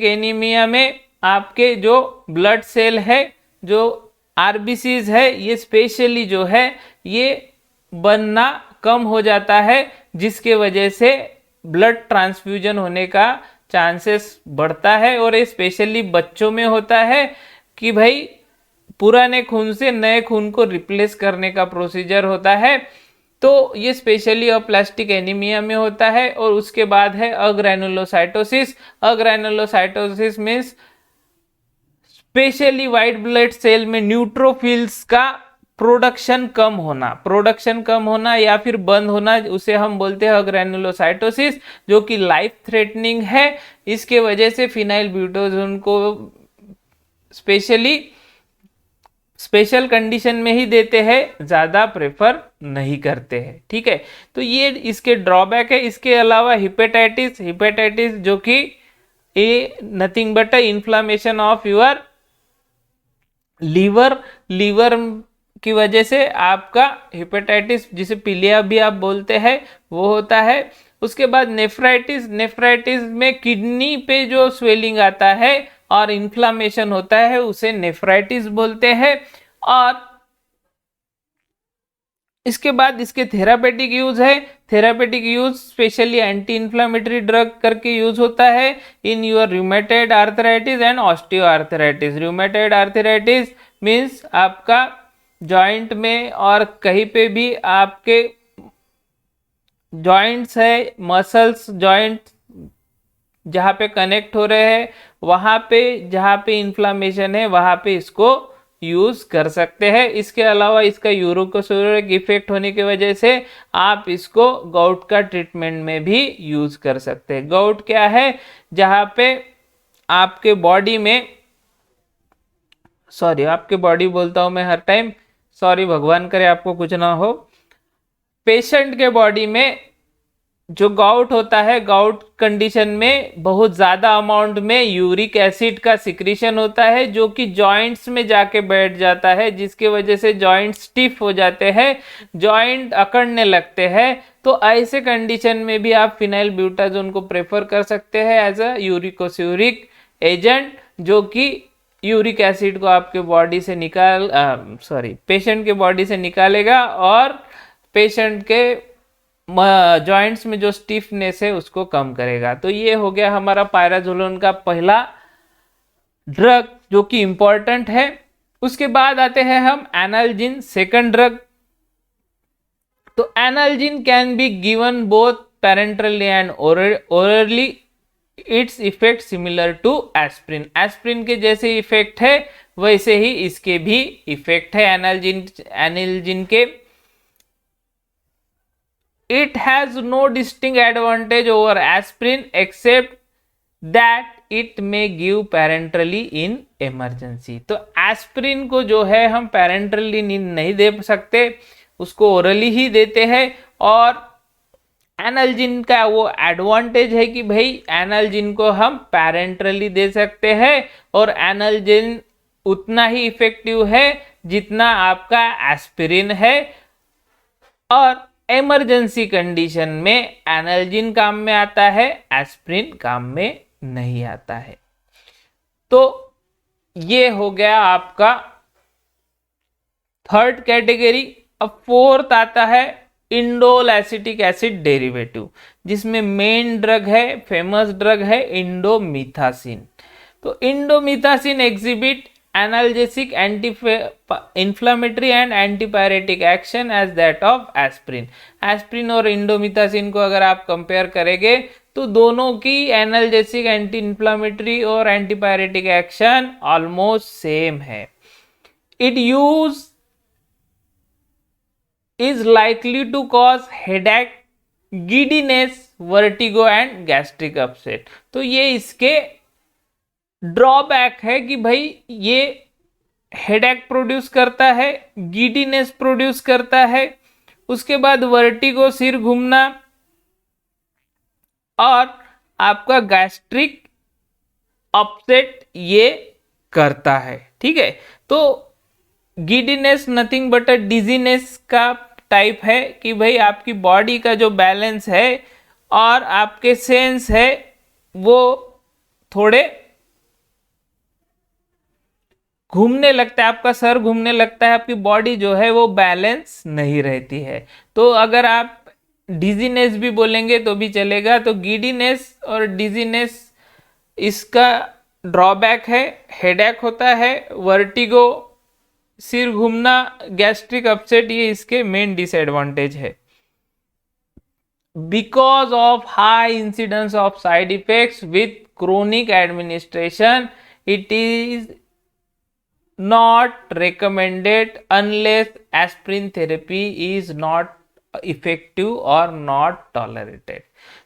एनीमिया में आपके जो ब्लड सेल है, जो आरबीसीज है, ये स्पेशली जो है ये बनना कम हो जाता है, जिसके वजह से ब्लड ट्रांसफ्यूजन होने का चांसेस बढ़ता है। और ये स्पेशली बच्चों में होता है कि भाई पुराने खून से नए खून को रिप्लेस करने का प्रोसीजर होता है। तो ये स्पेशली अप्लास्टिक एनीमिया में होता है। और उसके बाद है agranulocytosis means specially white blood cell में न्यूट्रोफिल्स का प्रोडक्शन कम होना या फिर बंद होना, उसे हम बोलते हैं अग्रैनुलोसाइटोसिस, जो कि लाइफ थ्रेटनिंग है। इसके वजह से फिनाइल ब्यूटाजोन को स्पेशल कंडीशन में ही देते हैं, ज्यादा प्रेफर नहीं करते हैं। ठीक है, तो ये इसके ड्रॉबैक है। इसके अलावा हिपेटाइटिस जो कि a nothing but a inflammation of your liver की वजह से आपका हिपेटाइटिस, जिसे पीलिया भी आप बोलते हैं, वो होता है। उसके बाद नेफ्राइटिस में किडनी पे जो स्वेलिंग आता है और इन्फ्लामेशन होता है उसे नेफ्राइटिस बोलते हैं। और इसके बाद इसके therapeutic use specially anti inflammatory drug करके यूज होता है in your rheumatoid arthritis and osteoarthritis. Rheumatoid arthritis means आपका जॉइंट में और कहीं पे भी आपके जॉइंट्स है, मसल्स जॉइंट जहाँ पे कनेक्ट हो रहे हैं, वहाँ पे जहाँ पे इन्फ्लामेशन है वहाँ पे इसको यूज कर सकते हैं। इसके अलावा इसका यूरोकोसोरिक इफेक्ट होने की वजह से आप इसको गाउट का ट्रीटमेंट में भी यूज कर सकते हैं। गाउट क्या है? जहाँ पे आपके बॉडी में आपके बॉडी बोलता हूं मैं हर टाइम, सॉरी भगवान करे आपको कुछ ना हो। पेशेंट के बॉडी में जो गाउट होता है, गाउट कंडीशन में बहुत ज़्यादा अमाउंट में यूरिक एसिड का सिक्रीशन होता है, जो कि जॉइंट्स में जाके बैठ जाता है, जिसकी वजह से जॉइंट स्टिफ हो जाते हैं, जॉइंट अकड़ने लगते हैं। तो ऐसे कंडीशन में भी आप फिनाइल ब्यूटाजोन को प्रेफर कर सकते हैं एज अ यूरिकोस्यूरिक एजेंट, जो कि यूरिक एसिड को आपके बॉडी से पेशेंट के बॉडी से निकालेगा और पेशेंट के जॉइंट्स में जो स्टिफनेस है उसको कम करेगा। तो ये हो गया हमारा पायराजोलोन का पहला ड्रग जो कि इंपॉर्टेंट है। उसके बाद आते हैं हम एनाल्जिन, सेकंड ड्रग। तो analgin can be given both parenterally and orally. Its effect similar to aspirin. Aspirin के जैसे इफेक्ट है वैसे ही इसके भी इफेक्ट है एनाल्जिन के। It has no distinct advantage over aspirin except that it may give parenterally in emergency। तो aspirin को जो है हम पैरेंटरली नहीं दे सकते, उसको ओरली ही देते हैं। और एनाल्जिन का वो एडवांटेज है कि भाई एनाल्जिन को हम पैरेंटरली दे सकते हैं और एनाल्जिन उतना ही इफेक्टिव है जितना आपका एस्पिरिन है। और इमरजेंसी कंडीशन में एनाल्जिन काम में आता है, एस्प्रिन काम में नहीं आता है। तो ये हो गया आपका थर्ड कैटेगरी। अब फोर्थ आता है इंडोल एसिटिक एसिड डेरिवेटिव, जिसमें मेन ड्रग है, फेमस ड्रग है इंडोमिथासिन। तो indomethacin exhibit analgesic, anti inflammatory and antipyretic action as that of aspirin. Aspirin और इंडोमिथासिन को अगर आप कंपेयर करेंगे तो दोनों की एनाल्जेसिक, एंटी इन्फ्लामेटरी और एंटीपायरेटिक एक्शन ऑलमोस्ट सेम है। It use is likely to cause headache, giddiness, vertigo and gastric upset। तो ये इसके ड्रॉबैक है कि भाई ये हेडेक प्रोड्यूस करता है, गिडीनेस प्रोड्यूस करता है, उसके बाद वर्टिगो, सिर घूमना, और आपका गैस्ट्रिक अपसेट ये करता है। ठीक है, तो giddiness nothing but a dizziness का टाइप है कि भाई आपकी बॉडी का जो बैलेंस है और आपके सेंस है वो थोड़े घूमने लगता है, आपका सर घूमने लगता है, आपकी बॉडी जो है वो बैलेंस नहीं रहती है। तो अगर आप डिजीनेस भी बोलेंगे तो भी चलेगा। तो गिडीनेस और डिजीनेस इसका ड्रॉबैक है, हेडेक होता है, वर्टिगो, सिर घूमना, गैस्ट्रिक अपसेट, ये इसके मेन डिसएडवांटेज है। Because of high incidence of side effects with chronic administration it is not recommended unless aspirin therapy is not effective or not tolerated।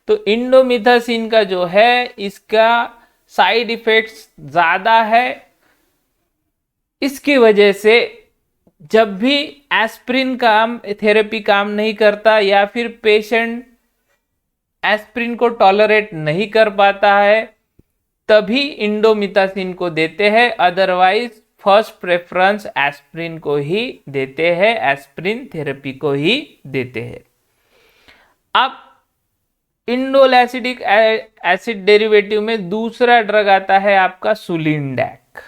तो इंडोमिथासिन का जो है इसका साइड इफेक्ट्स ज़्यादा है, इसकी वजह से जब भी एस्प्रिन काम थेरेपी काम नहीं करता या फिर पेशेंट एस्प्रिन को टॉलरेट नहीं कर पाता है तभी इंडोमिथासिन को देते हैं, अदरवाइज फर्स्ट प्रेफरेंस एस्प्रिन को ही देते हैं, एस्प्रिन थेरेपी को ही देते हैं। अब इंडोल एसिडिक एसिड डेरिवेटिव में दूसरा ड्रग आता है आपका सुलिंडैक।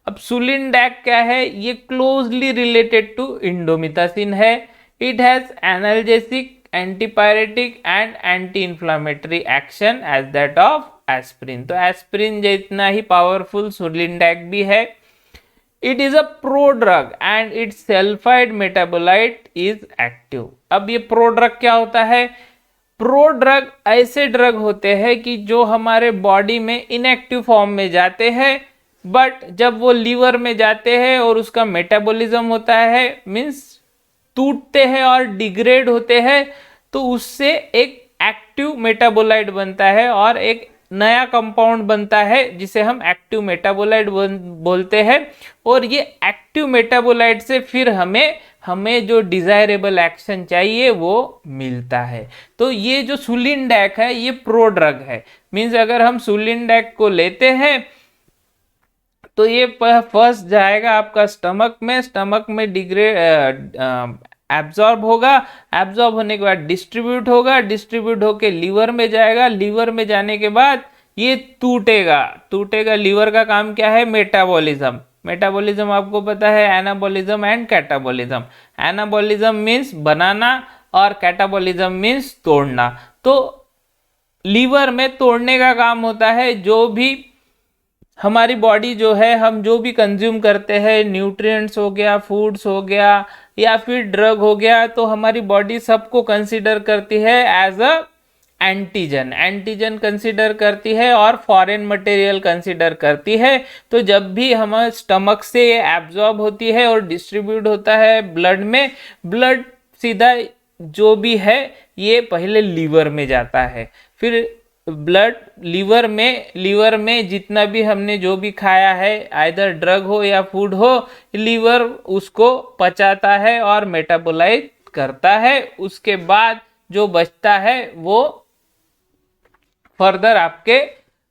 अब सुलिंडैक क्या है, ये क्लोजली रिलेटेड टू इंडोमिथासिन है। It has analgesic, antipyretic and anti inflammatory action as that of aspirin. तो एस्प्रिन जितना ही पावरफुल सुलिंडैक भी है। It is a pro drug and its sulphide metabolite is active. अब ये प्रो ड्रग क्या होता है? प्रो ड्रग ऐसे ड्रग होते हैं कि जो हमारे बॉडी में इनएक्टिव फॉर्म में जाते हैं, बट जब वो लीवर में जाते हैं और उसका मेटाबॉलिज्म होता है, मीन्स टूटते हैं और डिग्रेड होते हैं, तो उससे एक एक्टिव मेटाबोलाइट बनता है और एक नया कंपाउंड बनता है जिसे हम एक्टिव मेटाबोलाइट बोलते हैं। और ये एक्टिव मेटाबोलाइट से फिर हमें जो डिजायरेबल एक्शन चाहिए वो मिलता है। तो ये जो सुलिंडैक है ये प्रो ड्रग है, मीन्स अगर हम सुलिंडैक को लेते हैं तो ये फर्स्ट जाएगा आपका स्टमक में डिग्रेड एब्जॉर्ब होगा, एब्जॉर्ब होने के बाद डिस्ट्रीब्यूट होगा, डिस्ट्रीब्यूट होके लीवर में जाएगा, लीवर में जाने के बाद ये टूटेगा। लीवर का काम क्या है? मेटाबॉलिज्म। मेटाबॉलिज्म आपको पता है anabolism and catabolism. Anabolism means बनाना और कैटाबॉलिज्म मीन्स तोड़ना। तो लीवर में तोड़ने का काम होता है। जो भी हमारी बॉडी जो है, हम जो भी कंज्यूम करते हैं, न्यूट्रिएंट्स हो गया, फूड्स हो गया या फिर ड्रग हो गया, तो हमारी बॉडी सबको कंसीडर करती है एज अ एंटीजन कंसीडर करती है और फॉरेन मटेरियल कंसीडर करती है। तो जब भी हमारे स्टमक से ये एब्जॉर्ब होती है और डिस्ट्रीब्यूट होता है ब्लड में, ब्लड सीधा जो भी है ये पहले लीवर में जाता है, फिर ब्लड लीवर में जितना भी हमने जो भी खाया है, आइदर ड्रग हो या फूड हो, लीवर उसको पचाता है और मेटाबोलाइज करता है। उसके बाद जो बचता है वो फर्दर आपके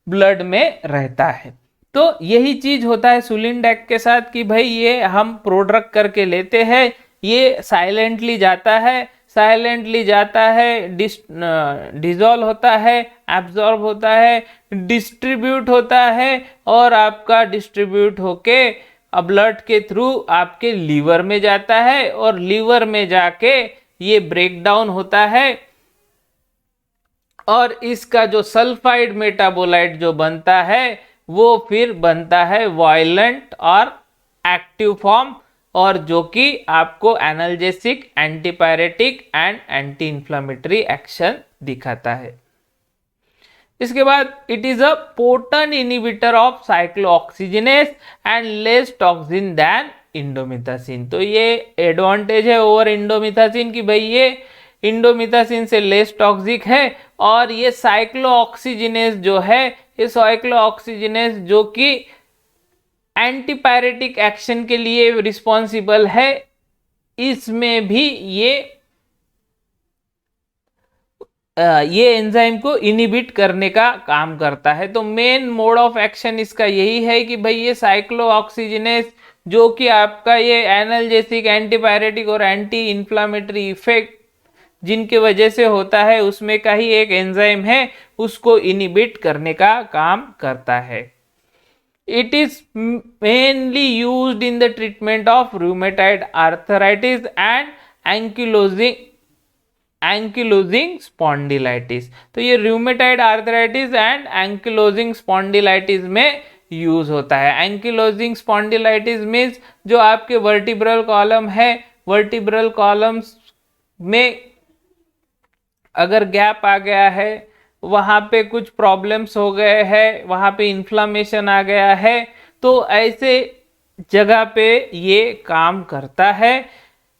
ब्लड में रहता है। तो यही चीज होता है सुलिंडैक के साथ कि भाई ये हम प्रोड्रग करके लेते हैं, ये साइलेंटली जाता है, डिजोल्व होता है, एब्जॉर्ब होता है, डिस्ट्रीब्यूट होता है और आपका डिस्ट्रीब्यूट होके ब्लड के थ्रू आपके लीवर में जाता है और लीवर में जाके ये ब्रेक डाउन होता है और इसका जो सल्फाइड मेटाबोलाइट जो बनता है वो फिर बनता है वायलेंट और एक्टिव फॉर्म, और जो कि आपको analgesic, antipyretic and anti inflammatory action दिखाता है। इसके बाद it is a potent inhibitor of cyclooxygenase and less toxin than indomethacin. तो ये एडवांटेज है ओवर इंडोमिथासिन कि भाई ये इंडोमिथासिन से लेस टॉक्सिक है और ये साइक्लोऑक्सीजिनेस जो है, ये साइक्लोऑक्सीजिनेस जो कि एंटीपायरेटिक एक्शन के लिए रिस्पॉन्सिबल है, इसमें भी ये एंजाइम को इनिबिट करने का काम करता है। तो मेन मोड ऑफ एक्शन इसका यही है कि भाई ये साइक्लोऑक्सीजिनेस, जो कि आपका ये एनाल्जेसिक, एंटीपायरेटिक और एंटी इन्फ्लामेटरी इफेक्ट जिनके वजह से होता है, उसमें का ही एक एंजाइम है, उसको इनिबिट करने का काम करता है। It is mainly used in the treatment of rheumatoid arthritis and ankylosing spondylitis. तो ये rheumatoid arthritis and ankylosing spondylitis में यूज होता है। एंकिलोजिंग स्पॉन्डिलाइटिस मीन्स जो आपके वर्टिब्रल कॉलम है, वर्टिब्रल कॉलम्स में अगर गैप आ गया है, वहाँ पे कुछ प्रॉब्लम्स हो गए हैं, वहाँ पे इन्फ्लामेशन आ गया है, तो ऐसे जगह पे ये काम करता है।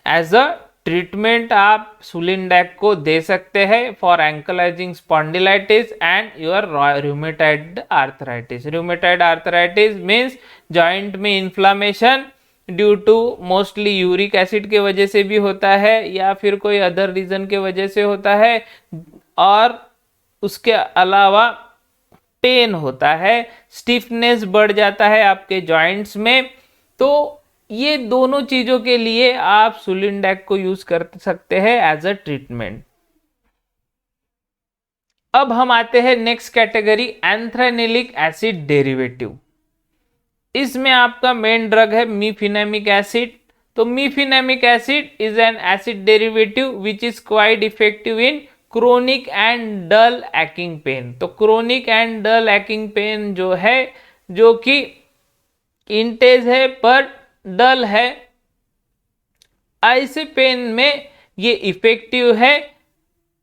एज अ ट्रीटमेंट आप सुलिंडैक को दे सकते हैं for ankylosing spondylitis and your rheumatoid arthritis. Rheumatoid arthritis means joint में inflammation due to mostly uric acid के वजह से भी होता है या फिर कोई अदर रीजन के वजह से होता है, और उसके अलावा पेन होता है, स्टिफनेस बढ़ जाता है आपके जॉइंट्स में। तो ये दोनों चीजों के लिए आप सुलिंडैक को यूज कर सकते हैं एज अ ट्रीटमेंट। अब हम आते हैं next category, anthranilic acid derivative. इसमें आपका मेन ड्रग है मीफिनेमिक एसिड। तो mefenamic acid is an acid derivative which is quite effective in chronic and dull aching pain. तो chronic and dull aching pain जो है, जो कि इंटेज है पर डल है, ऐसे पेन में ये इफेक्टिव है।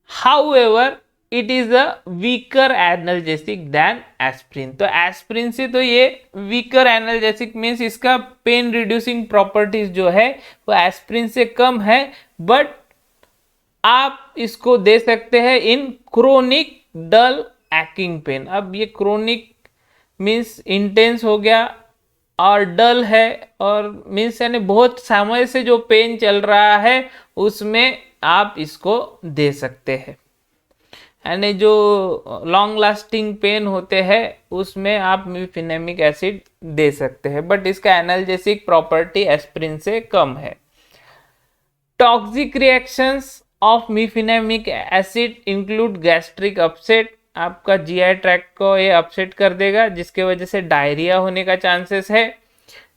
However it is a weaker analgesic than aspirin. तो एस्प्रिन से तो ये वीकर एनाल्जेसिक मीन्स इसका पेन रिड्यूसिंग प्रॉपर्टीज जो है वो एस्प्रिन से कम है, बट आप इसको दे सकते हैं in chronic dull aching pen. अब ये क्रोनिक मीन्स इंटेंस हो गया और डल है, और मीन्स यानी बहुत समय से जो पेन चल रहा है उसमें आप इसको दे सकते हैं। यानी जो लॉन्ग लास्टिंग पेन होते हैं उसमें आप मीफिनेमिक एसिड दे सकते हैं, बट इसका एनाल्जेसिक प्रॉपर्टी एस्प्रिन से कम है। Toxic reactions of mefenamic acid include gastric upset. आपका जीआई ट्रैक्ट को ये अपसेट कर देगा, जिसके वजह से डायरिया होने का चांसेस है,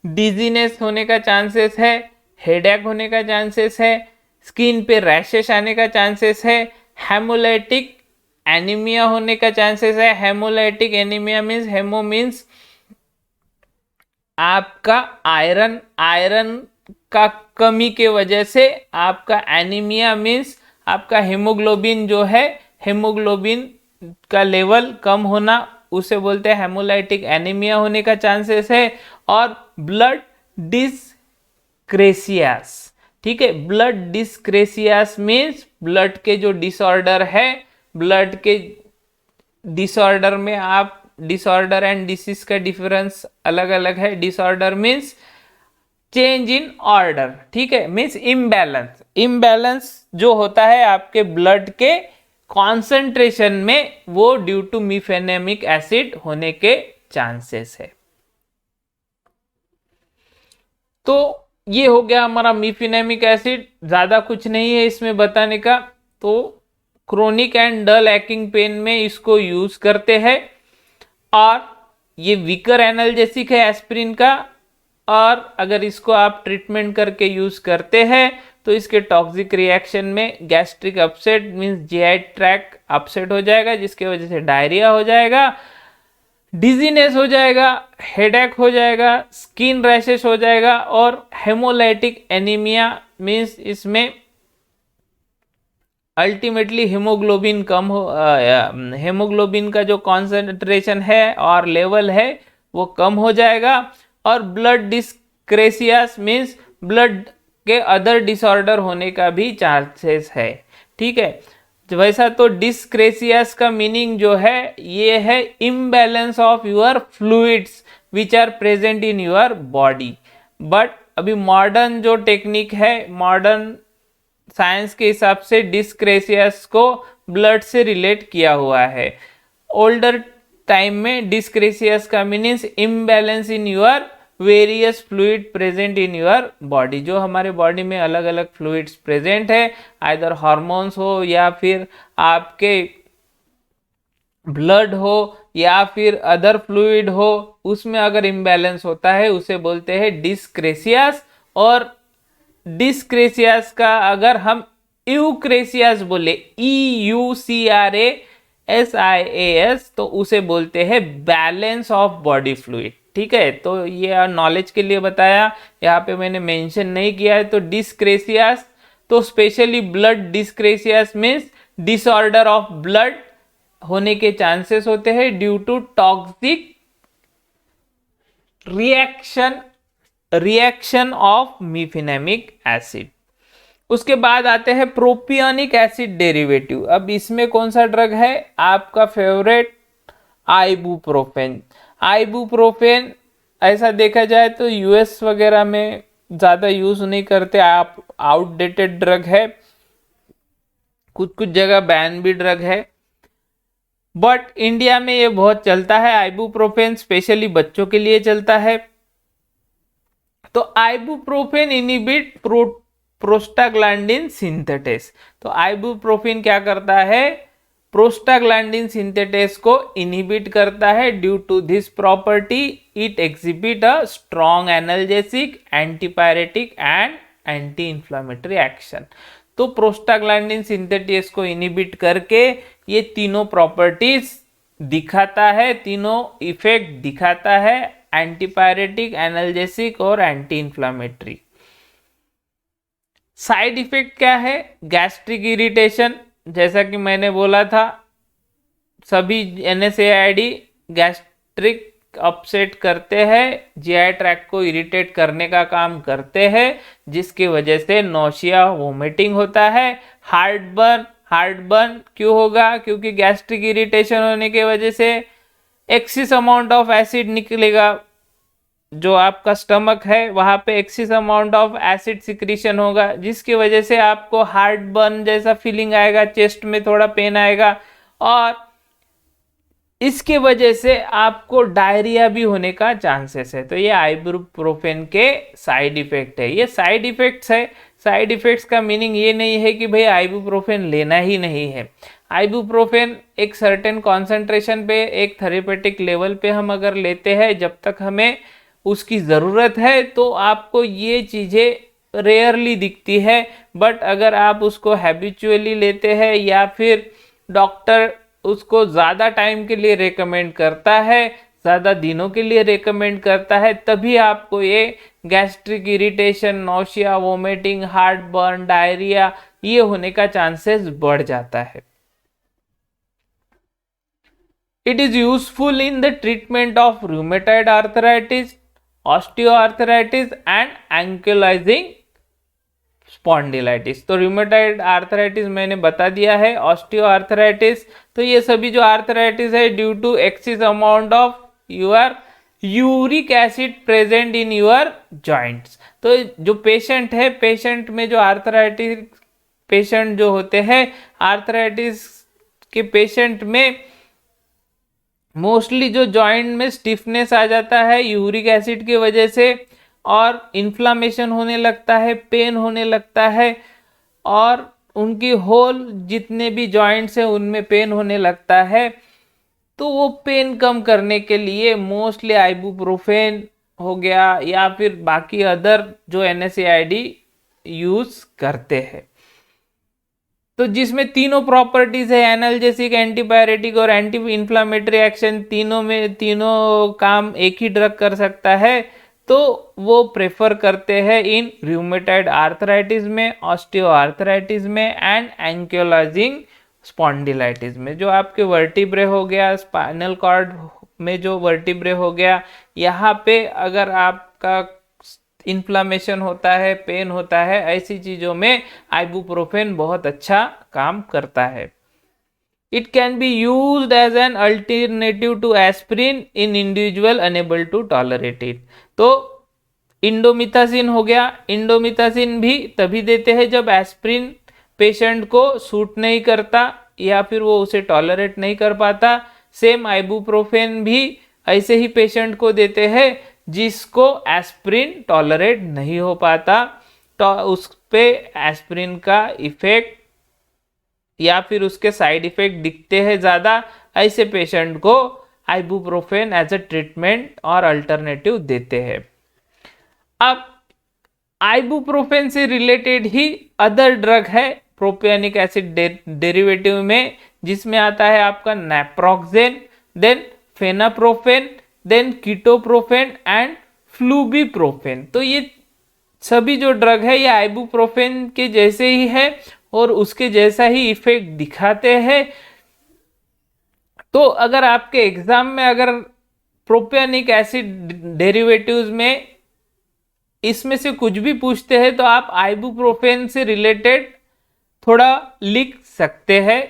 डिजीनेस होने का चांसेस है, हेडेक होने का चांसेस है, स्किन पे रैशेस आने का चांसेस है, हेमोलाइटिक एनीमिया होने का चांसेस है। Haemolytic anaemia means, haemo means आपका आयरन का कमी के वजह से आपका एनीमिया मीन्स आपका हेमोग्लोबिन जो है, हेमोग्लोबिन का लेवल कम होना, उसे बोलते हैं हेमोलाइटिक एनीमिया होने का चांसेस है। और ब्लड डिस्क्रेसियास, ठीक है, ब्लड डिस्क्रेसियास मीन्स ब्लड के जो डिसऑर्डर है, ब्लड के डिसऑर्डर में आप डिसऑर्डर एंड डिसीज का डिफरेंस अलग अलग है। Disorder means change in order, ठीक है, मीन्स इम्बैलेंस। इम्बैलेंस जो होता है आपके ब्लड के कॉन्सेंट्रेशन में, वो ड्यू टू मीफेनेमिक एसिड होने के चांसेस है। तो ये हो गया हमारा मीफिनेमिक एसिड, ज्यादा कुछ नहीं है इसमें बताने का। तो chronic and dull aching pen में इसको यूज करते हैं, और ये वीकर एनाल्जेसिक है एस्प्रिन का, और अगर इसको आप ट्रीटमेंट करके यूज करते हैं तो इसके टॉक्सिक रिएक्शन में gastric upset means GI tract upset हो जाएगा, जिसकी वजह से डायरिया हो जाएगा, डिजीनेस हो जाएगा, हेडेक हो जाएगा, स्किन रैशेस हो जाएगा, और हेमोलाइटिक एनीमिया मींस इसमें अल्टीमेटली हीमोग्लोबिन कम हो, हेमोग्लोबिन का जो कॉन्सेंट्रेशन है और लेवल है वो कम हो जाएगा, और ब्लड डिस्क्रेसियास मीन्स ब्लड के अदर डिसऑर्डर होने का भी चांसेस है, ठीक है। वैसा तो डिस्क्रेसियस का मीनिंग जो है ये है imbalance of your fluids which are present in your body. But अभी मॉडर्न जो टेक्निक है, मॉडर्न साइंस के हिसाब से डिस्क्रेसियस को ब्लड से रिलेट किया हुआ है। ओल्डर टाइम में डिस्क्रेसियस का meaning imbalance in your various fluid present in your body. जो हमारे बॉडी में अलग अलग फ्लूइड्स प्रेजेंट है, आइदर हार्मोन्स हो या फिर आपके ब्लड हो या फिर अदर फ्लूइड हो, उसमें अगर इम्बैलेंस होता है उसे बोलते हैं डिस्क्रेसियस। और डिस्क्रेसियस का अगर हम यूक्रेसियस बोले, EUCRASIAS, तो उसे बोलते हैं बैलेंस ऑफ बॉडी फ्लूइड। ठीक है, तो ये नॉलेज के लिए बताया, यहाँ पे मैंने मेंशन नहीं किया है। तो डिस्क्रेसियस तो specially blood dyscrasias means disorder of blood होने के चांसेस होते हैं due to toxic reaction of mefenamic acid. उसके बाद आते हैं प्रोपियोनिक एसिड डेरिवेटिव। अब इसमें कौन सा ड्रग है आपका फेवरेट? आइबुप्रोफेन। आइबुप्रोफेन ऐसा देखा जाए तो यूएस वगैरह में ज़्यादा यूज़ नहीं करते, आप आउटडेटेड ड्रग है, कुछ कुछ जगह बैन भी ड्रग है, बट इंडिया में ये बहुत चलता है। आइबुप्रोफेन स्पेशली बच्चों के लिए चलता है। तो आइबुप्रोफेन इनिबिट प्रोस्टाग्लैंडिन सिंथेटेस। तो आइबुप्रोफेन क्या करता है? प्रोस्टाग्लैंडिन सिंथेटेस को इनहिबिट करता है। Due to this property it exhibit a strong analgesic, antipyretic and anti inflammatory action. तो प्रोस्टाग्लैंडिन सिंथेटेस को इनहिबिट करके ये तीनों प्रॉपर्टीज दिखाता है, तीनों इफेक्ट दिखाता है, एंटीपायरेटिक, एनाल्जेसिक और एंटी इंफ्लेमेटरी। साइड इफेक्ट क्या है? गैस्ट्रिक इरिटेशन, जैसा कि मैंने बोला था सभी NSAID गैस्ट्रिक अपसेट करते हैं, जीआई ट्रैक्ट को इरिटेट करने का काम करते हैं, जिसकी वजह से नोशिया, वोमिटिंग होता है। हार्टबर्न क्यों होगा? क्योंकि गैस्ट्रिक इरिटेशन होने की वजह से एक्सेस अमाउंट ऑफ एसिड निकलेगा, जो आपका स्टमक है वहां पे access amount of acid secretion होगा, जिसकी वजह से आपको हार्ट बर्न जैसा फीलिंग आएगा, चेस्ट में थोड़ा पेन आएगा, और इसके वजह से आपको डायरिया भी होने का चांसेस है। तो ये आइबुप्रोफेन के साइड इफेक्ट है। ये साइड इफेक्ट्स है। साइड इफेक्ट्स का मीनिंग ये नहीं है कि भाई आइबुप्रोफेन लेना ही नहीं है। आइबुप्रोफेन एक सर्टेन कॉन्सेंट्रेशन पे, एक थेरेपेटिक लेवल पे हम अगर लेते हैं, जब तक हमें उसकी ज़रूरत है, तो आपको ये चीज़ें रेयरली दिखती है। बट अगर आप उसको हैबिचुअली लेते हैं या फिर डॉक्टर उसको ज़्यादा टाइम के लिए रेकमेंड करता है, ज़्यादा दिनों के लिए रेकमेंड करता है, तभी आपको ये gastric irritation, nausea, vomiting, heart burn, diarrhoea ये होने का चांसेस बढ़ जाता है। It is useful in the treatment of rheumatoid arthritis, osteoarthritis and ankylosing spondylitis. तो रूमेटॉइड आर्थराइटिस मैंने बता दिया है। ऑस्टियोआर्थराइटिस, तो ये सभी जो आर्थराइटिस है due to excess amount of your uric acid present in your joints. तो जो पेशेंट है, पेशेंट में जो आर्थराइटिस पेशेंट जो होते हैं, आर्थराइटिस के पेशेंट में मोस्टली जो जॉइंट में स्टिफनेस आ जाता है यूरिक एसिड की वजह से, और इन्फ्लामेशन होने लगता है, पेन होने लगता है, और उनकी होल जितने भी जॉइंट्स हैं उनमें पेन होने लगता है। तो वो पेन कम करने के लिए मोस्टली आइबुप्रोफेन हो गया या फिर बाकी अदर जो NSAID यूज करते हैं। तो जिसमें तीनों प्रॉपर्टीज है, एनाल्जेसिक, एंटीपायरेटिक और एंटी इन्फ्लामेटरी एक्शन, तीनों काम एक ही ड्रग कर सकता है, तो वो प्रेफर करते हैं इन रूमेटॉइड आर्थराइटिस में, ऑस्टियोआर्थराइटिस में एंड एंकियोलॉजिंग स्पॉन्डिलाइटिस में। जो आपके वर्टिब्रे हो गया, स्पाइनल कॉर्ड में जो वर्टिब्रे हो गया, यहाँ पे अगर आपका इन्फ्लामेशन होता है, पेन होता है, ऐसी चीज़ों में आइबुप्रोफेन बहुत अच्छा काम करता है। It can be used as an alternative to aspirin in individual unable to tolerate it. तो इंडोमिथासिन हो गया, इंडोमिथासिन भी तभी देते हैं जब एस्प्रिन पेशेंट को सूट नहीं करता या फिर वो उसे टॉलरेट नहीं कर पाता। सेम आइबुप्रोफेन भी ऐसे ही पेशेंट को देते हैं जिसको एस्प्रिन टॉलरेट नहीं हो पाता, तो उस पे एस्प्रिन का इफेक्ट या फिर उसके साइड इफेक्ट दिखते हैं ज़्यादा, ऐसे पेशेंट को आइबुप्रोफेन एज अ ट्रीटमेंट और अल्टरनेटिव देते हैं। अब आइबुप्रोफेन से रिलेटेड ही अदर ड्रग है प्रोपियोनिक एसिड डेरिवेटिव में, जिसमें आता है आपका naproxen, then fenoprofen, then ketoprofen and flurbiprofen. तो ये सभी जो ड्रग है ये आइबुप्रोफेन के जैसे ही है और उसके जैसा ही इफेक्ट दिखाते हैं। तो अगर आपके एग्जाम में अगर प्रोपियोनिक एसिड डेरिवेटिव्स में इसमें से कुछ भी पूछते हैं तो आप आइबुप्रोफेन से रिलेटेड थोड़ा लिख सकते हैं।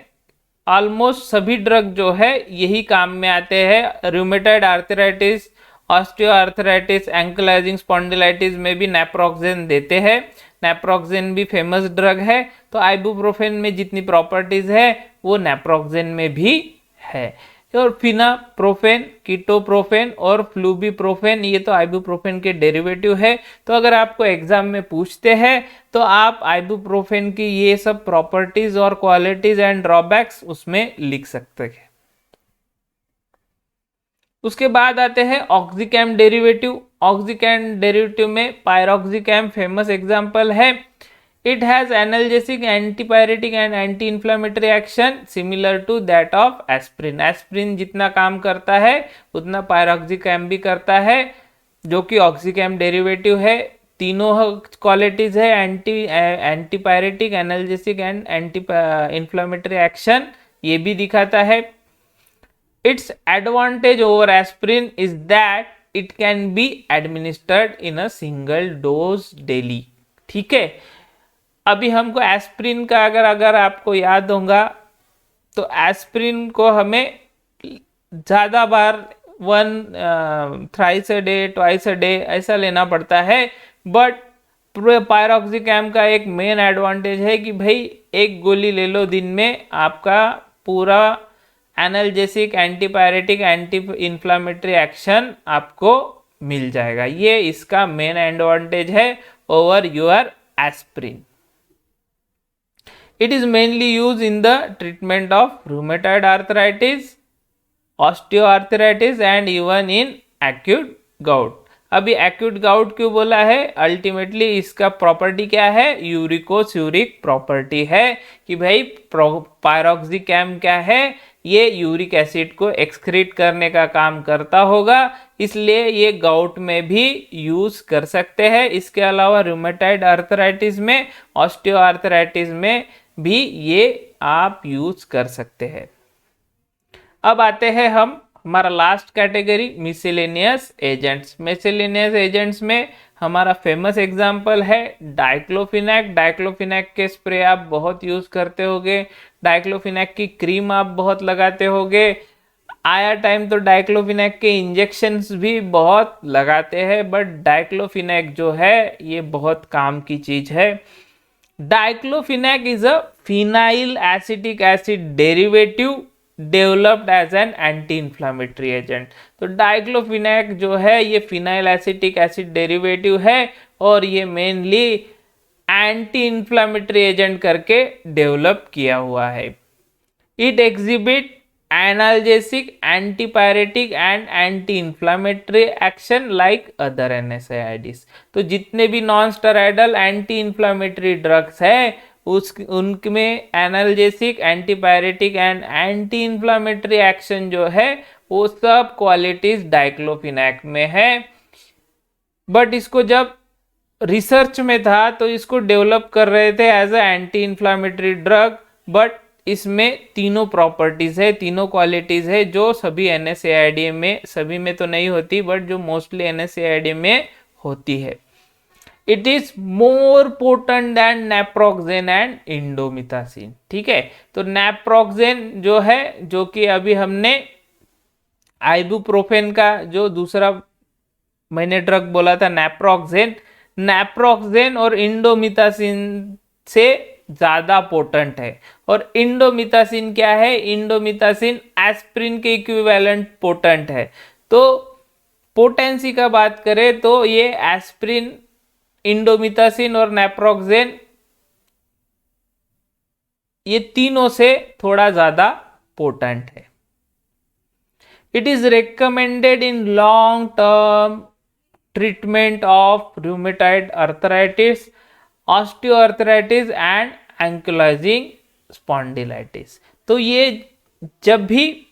ऑलमोस्ट सभी ड्रग जो है यही काम में आते हैं। रूमेटॉइड आर्थराइटिस, ऑस्टियोआर्थराइटिस, एंकलाइजिंग स्पॉन्डिलाइटिस में भी नेप्रोक्सेन देते हैं। नेप्रोक्सेन भी फेमस ड्रग है, तो आइबुप्रोफेन में जितनी प्रॉपर्टीज है वो नेप्रोक्सेन में भी है। और फिनाप्रोफेन, कीटोप्रोफेन और फ्लूबीप्रोफेन ये तो आइबुप्रोफेन के डेरिवेटिव है। तो अगर आपको एग्जाम में पूछते हैं तो आप आइबुप्रोफेन की ये सब प्रॉपर्टीज और क्वालिटीज एंड ड्रॉबैक्स उसमें लिख सकते हैं। उसके बाद आते हैं ऑक्सीकैम डेरिवेटिव। ऑक्सीकैम डेरिवेटिव में पायरोक्सिकैम फेमस एग्जांपल है। It has analgesic, antipyretic and anti inflammatory action similar to that of aspirin. Aspirin जितना काम करता है उतना पायरोक्सिकैम भी करता है, जो कि ऑक्सीकैम डेरिवेटिव है। तीनों क्वालिटीज है, antipyretic, analgesic and anti inflammatory action ये भी दिखाता है। Its advantage over aspirin is that it can be administered in a single dose daily। ठीक है, अभी हमको एस्प्रिन का अगर आपको याद होगा तो एस्प्रिन को हमें ज़्यादा बार thrice a day, twice a day ऐसा लेना पड़ता है। बट पायरोक्सिकैम का एक मेन एडवांटेज है कि भाई एक गोली ले लो दिन में, आपका पूरा analgesic, antipyretic, anti inflammatory action आपको मिल जाएगा। ये इसका मेन एडवांटेज है over your aspirin. It is mainly use in the treatment of rheumatoid arthritis, osteoarthritis and even in acute gout. अभी एक्यूट गाउट क्यों बोला है? अल्टीमेटली इसका प्रॉपर्टी क्या है? यूरिकोस्यूरिक प्रॉपर्टी है कि भाई पायरोक्सिकैम क्या है, ये यूरिक एसिड को एक्सक्रीट करने का काम करता होगा, इसलिए ये गाउट में भी यूज कर सकते हैं। इसके अलावा रूमेटॉइड आर्थराइटिस में, ऑस्टियोआर्थराइटिस में भी ये आप यूज कर सकते हैं। अब आते हैं हमारा last category miscellaneous agents. Miscellaneous agents में हमारा फेमस एग्जाम्पल है डाइक्लोफिनेक। डाइक्लोफिनेक के स्प्रे आप बहुत यूज करते होगे, डाइक्लोफिनेक की क्रीम आप बहुत लगाते होगे। आया टाइम तो डाइक्लोफिनेक के इंजेक्शंस भी बहुत लगाते हैं, बट डाइक्लोफिनेक जो है ये बहुत काम की चीज है। Diclofenac is a phenyl acetic acid derivative developed as an anti inflammatory agent. तो डाइक्लोफिनेक जो है ये फिनाइल एसिटिक एसिड डेरिवेटिव है और ये मेनली एंटी इन्फ्लामेटरी एजेंट करके डेवलप किया हुआ है। It exhibit analgesic, antipyretic and anti inflammatory action like other NSAIDs। तो जितने भी non steroidal anti inflammatory drugs है उनमें analgesic, antipyretic and anti inflammatory action जो है वो सब क्वालिटीज डाइक्लोफिनेक में है। बट इसको जब रिसर्च में था तो इसको डेवलप कर रहे थे as a anti inflammatory drug, but इसमें तीनों प्रॉपर्टीज है, तीनों क्वालिटीज है जो सभी NSAID में, सभी में तो नहीं होती बट जो मोस्टली NSAID में होती है। It is more potent then naproxen and indomethacin. ठीक है, तो नेप्रोक्सेन जो है, जो कि अभी हमने आइबुप्रोफेन का जो दूसरा मैंने ड्रग बोला था नेप्रोक्सेन, नेप्रोक्सेन और इंडोमिथासिन से ज्यादा पोटेंट है। और इंडोमिथासिन क्या है, इंडोमिथासिन एस्प्रिन के इक्विवेलेंट पोटेंट है। तो पोटेंसी का बात करें तो ये एस्प्रिन, इंडोमिथासिन और नेप्रोक्सेन, ये तीनों से थोड़ा ज्यादा पोटेंट है। It is recommended in long term treatment of rheumatoid arthritis, osteoarthritis and ankylosing spondylitis. तो ये जब भी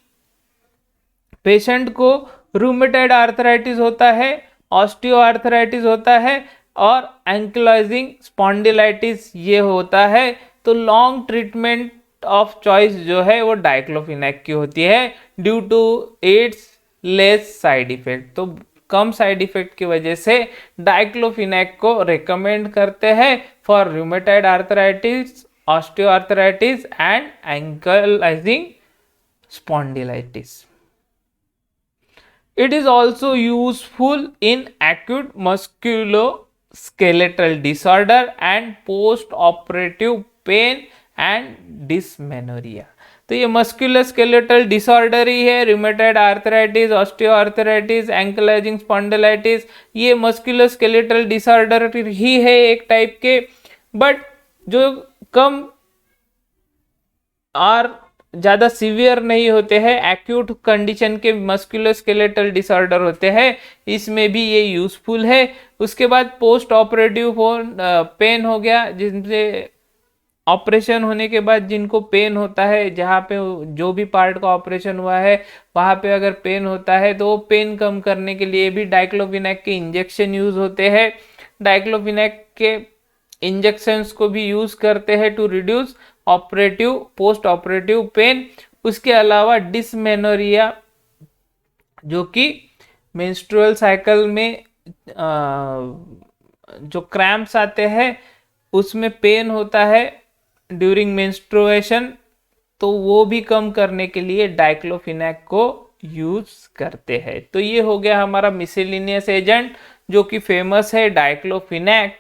पेशेंट को रूमेटॉइड आर्थराइटिस होता है, ऑस्टियोआर्थराइटिस होता है और एंकिलोजिंग स्पॉन्डिलाइटिस ये होता है, तो लॉन्ग ट्रीटमेंट ऑफ चॉइस जो है वो डाइक्लोफिनेक की होती है due to its less side effect. तो कम साइड इफेक्ट की वजह से डाइक्लोफिनेक को रिकमेंड करते हैं for rheumatoid arthritis, osteoarthritis and ankylosing spondylitis. It is also useful in acute musculoskeletal disorder and post-operative pain and dysmenorrhea। तो ये मस्कुलोस्केलेटल डिसऑर्डर ही है, rheumatoid arthritis, osteoarthritis, ankylosing spondylitis, ये मस्कुलोस्केलेटल डिसऑर्डर ही है एक type के, but जो कम और ज़्यादा सीवियर नहीं होते हैं, एक्यूट कंडीशन के मस्कुलोस्केलेटल डिसऑर्डर होते हैं, इसमें भी ये यूजफुल है। उसके बाद पोस्ट ऑपरेटिव पेन हो गया, जिनसे ऑपरेशन होने के बाद जिनको पेन होता है, जहाँ पे जो भी पार्ट का ऑपरेशन हुआ है वहाँ पे अगर पेन होता है, तो वो पेन कम करने के लिए भी डाइक्लोफिनेक के इंजेक्शन यूज होते हैं। डाइक्लोफिनेक के इंजेक्शंस को भी यूज करते हैं to reduce operative post operative pain. उसके अलावा डिसमेनोरिया, जो कि मेंस्ट्रुअल साइकिल में जो क्रैम्प्स आते हैं उसमें पेन होता है ड्यूरिंग मेंस्ट्रुएशन, तो वो भी कम करने के लिए डाइक्लोफिनेक को यूज करते हैं। तो ये हो गया हमारा मिसेलिनियस एजेंट जो कि फेमस है, डाइक्लोफिनेक।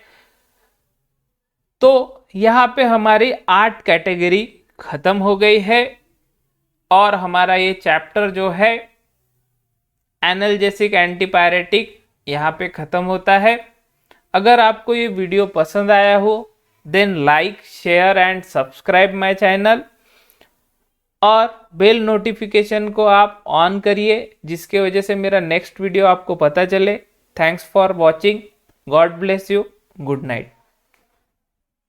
तो यहाँ पे हमारी 8 कैटेगरी खत्म हो गई है और हमारा ये चैप्टर जो है एनाल्जेसिक एंटीपायरेटिक यहाँ पे खत्म होता है। अगर आपको ये वीडियो पसंद आया हो then like, share and subscribe my channel और बेल नोटिफिकेशन को आप ऑन करिए, जिसके वजह से मेरा नेक्स्ट वीडियो आपको पता चले। Thanks for watching, God bless you, good night.